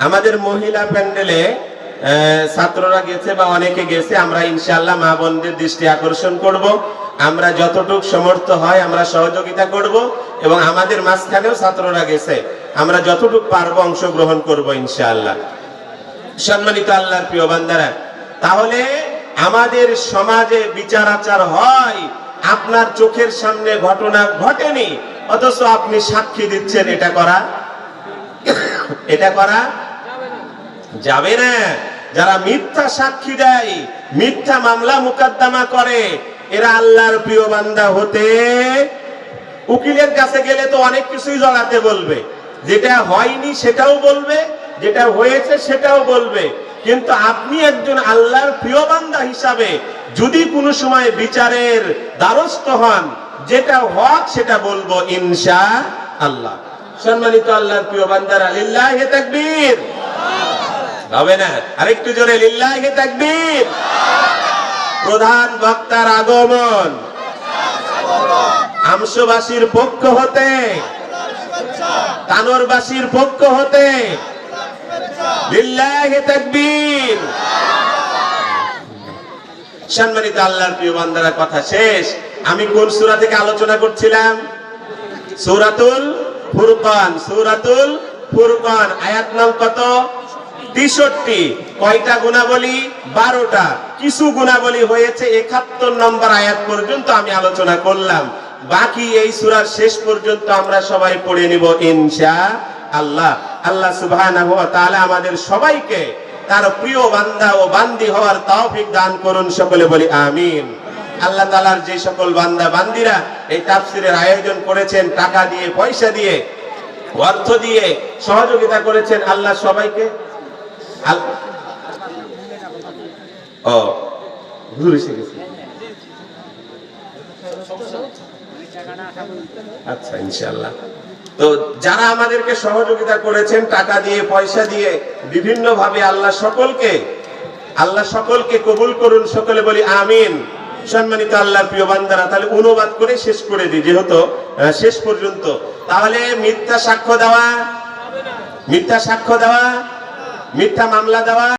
আমাদের মহিলা প্যান্ডেলে ছাত্ররা গেছে বা অনেকে গেছে, আমরা ইনশাআল্লাহ মা বোনদের দৃষ্টি আকর্ষণ করব, আমরা যতটুক সমর্থ হয় আমরা সহযোগিতা করব, এবং আমাদের মাঝখানেও ছাত্ররা গেছে, আমরা যতটুক পারবো অংশগ্রহণ করব ইনশাআল্লাহ। সম্মানিত আল্লাহর প্রিয় বান্দারা, তাহলে আমাদের সমাজে বিচার আচার হয়, আপনার চোখের সামনে ঘটনা ঘটেনি, অথচ আপনি সাক্ষী দিচ্ছেন, এটা করা যাবে না। যারা মিথ্যা সাক্ষী দেয়, মিথ্যা মামলা মুকদ্দমা করে, এরা আল্লাহর প্রিয় বান্দা হতে, উকিলের কাছে গেলে তো অনেক কিছুই জড়াতে বলবে, যেটা হয়নি সেটাও বলবে, যেটা হয়েছে সেটাও বলবে, কিন্তু আপনি একজন আল্লাহর প্রিয় বান্দা হিসাবে যদি কোনো সময় বিচারের দ্বারস্থ হন, যেটা হক সেটা বলবো ইনশাআল্লাহ। সম্মানিত আল্লাহর প্রিয় বান্দারা, লিল্লাহি তাকবীর। হবে না? আরেকটু জোরে, লিল্লাহি তাকবীর। প্রধান বক্তার আগমন, আমসবাসীর পক্ষ হতে, তানোরবাসীর পক্ষ হতে, লিল্লাহি তাকবীর। সম্মানিত আল্লাহর প্রিয় বান্দারা, কথা শেষ। আমি কোন সূরা থেকে আলোচনা করছিলাম? সূরাতুল ফুরকান। সূরাতুল ফুরকান, আয়াত নাম কত? 63। কয়টা গুণাবলী? 12টা। কিছু গুণাবলী হয়েছে 71 নম্বর আয়াত পর্যন্ত আমি আলোচনা করলাম, বাকি এই সূরার শেষ পর্যন্ত আমরা সবাই পড়ে নিব ইনশাআল্লাহ। আল্লাহ সুবহানাহু ওয়া তাআলা আমাদের সবাইকে তার প্রিয় বান্দা ও বান্দি হওয়ার তৌফিক দান করুন, সকলে বলি আমিন। আল্লাহ তাআলার যে সকল বান্দা বান্দিরা এই তাফসীরের আয়োজন করেছেন, টাকা দিয়ে, পয়সা দিয়ে, অর্থ দিয়ে সহযোগিতা করেছেন, আল্লাহ সবাইকে আচ্ছা ইনশাআল্লাহ। তো যারা আমাদেরকে সহযোগিতা করেছেন টাকা দিয়ে, পয়সা দিয়ে, বিভিন্ন ভাবে, আল্লাহ সকলকে কবুল করুন, সকলে বলি আমিন। সম্মানিত আল্লাহর প্রিয় বান্দারা, তাহলে অনুবাদ করে শেষ করে দিই, যেহেতু শেষ পর্যন্ত। তাহলে মিথ্যা সাক্ষ্য দেওয়া, মিথ্যা মামলা দেওয়া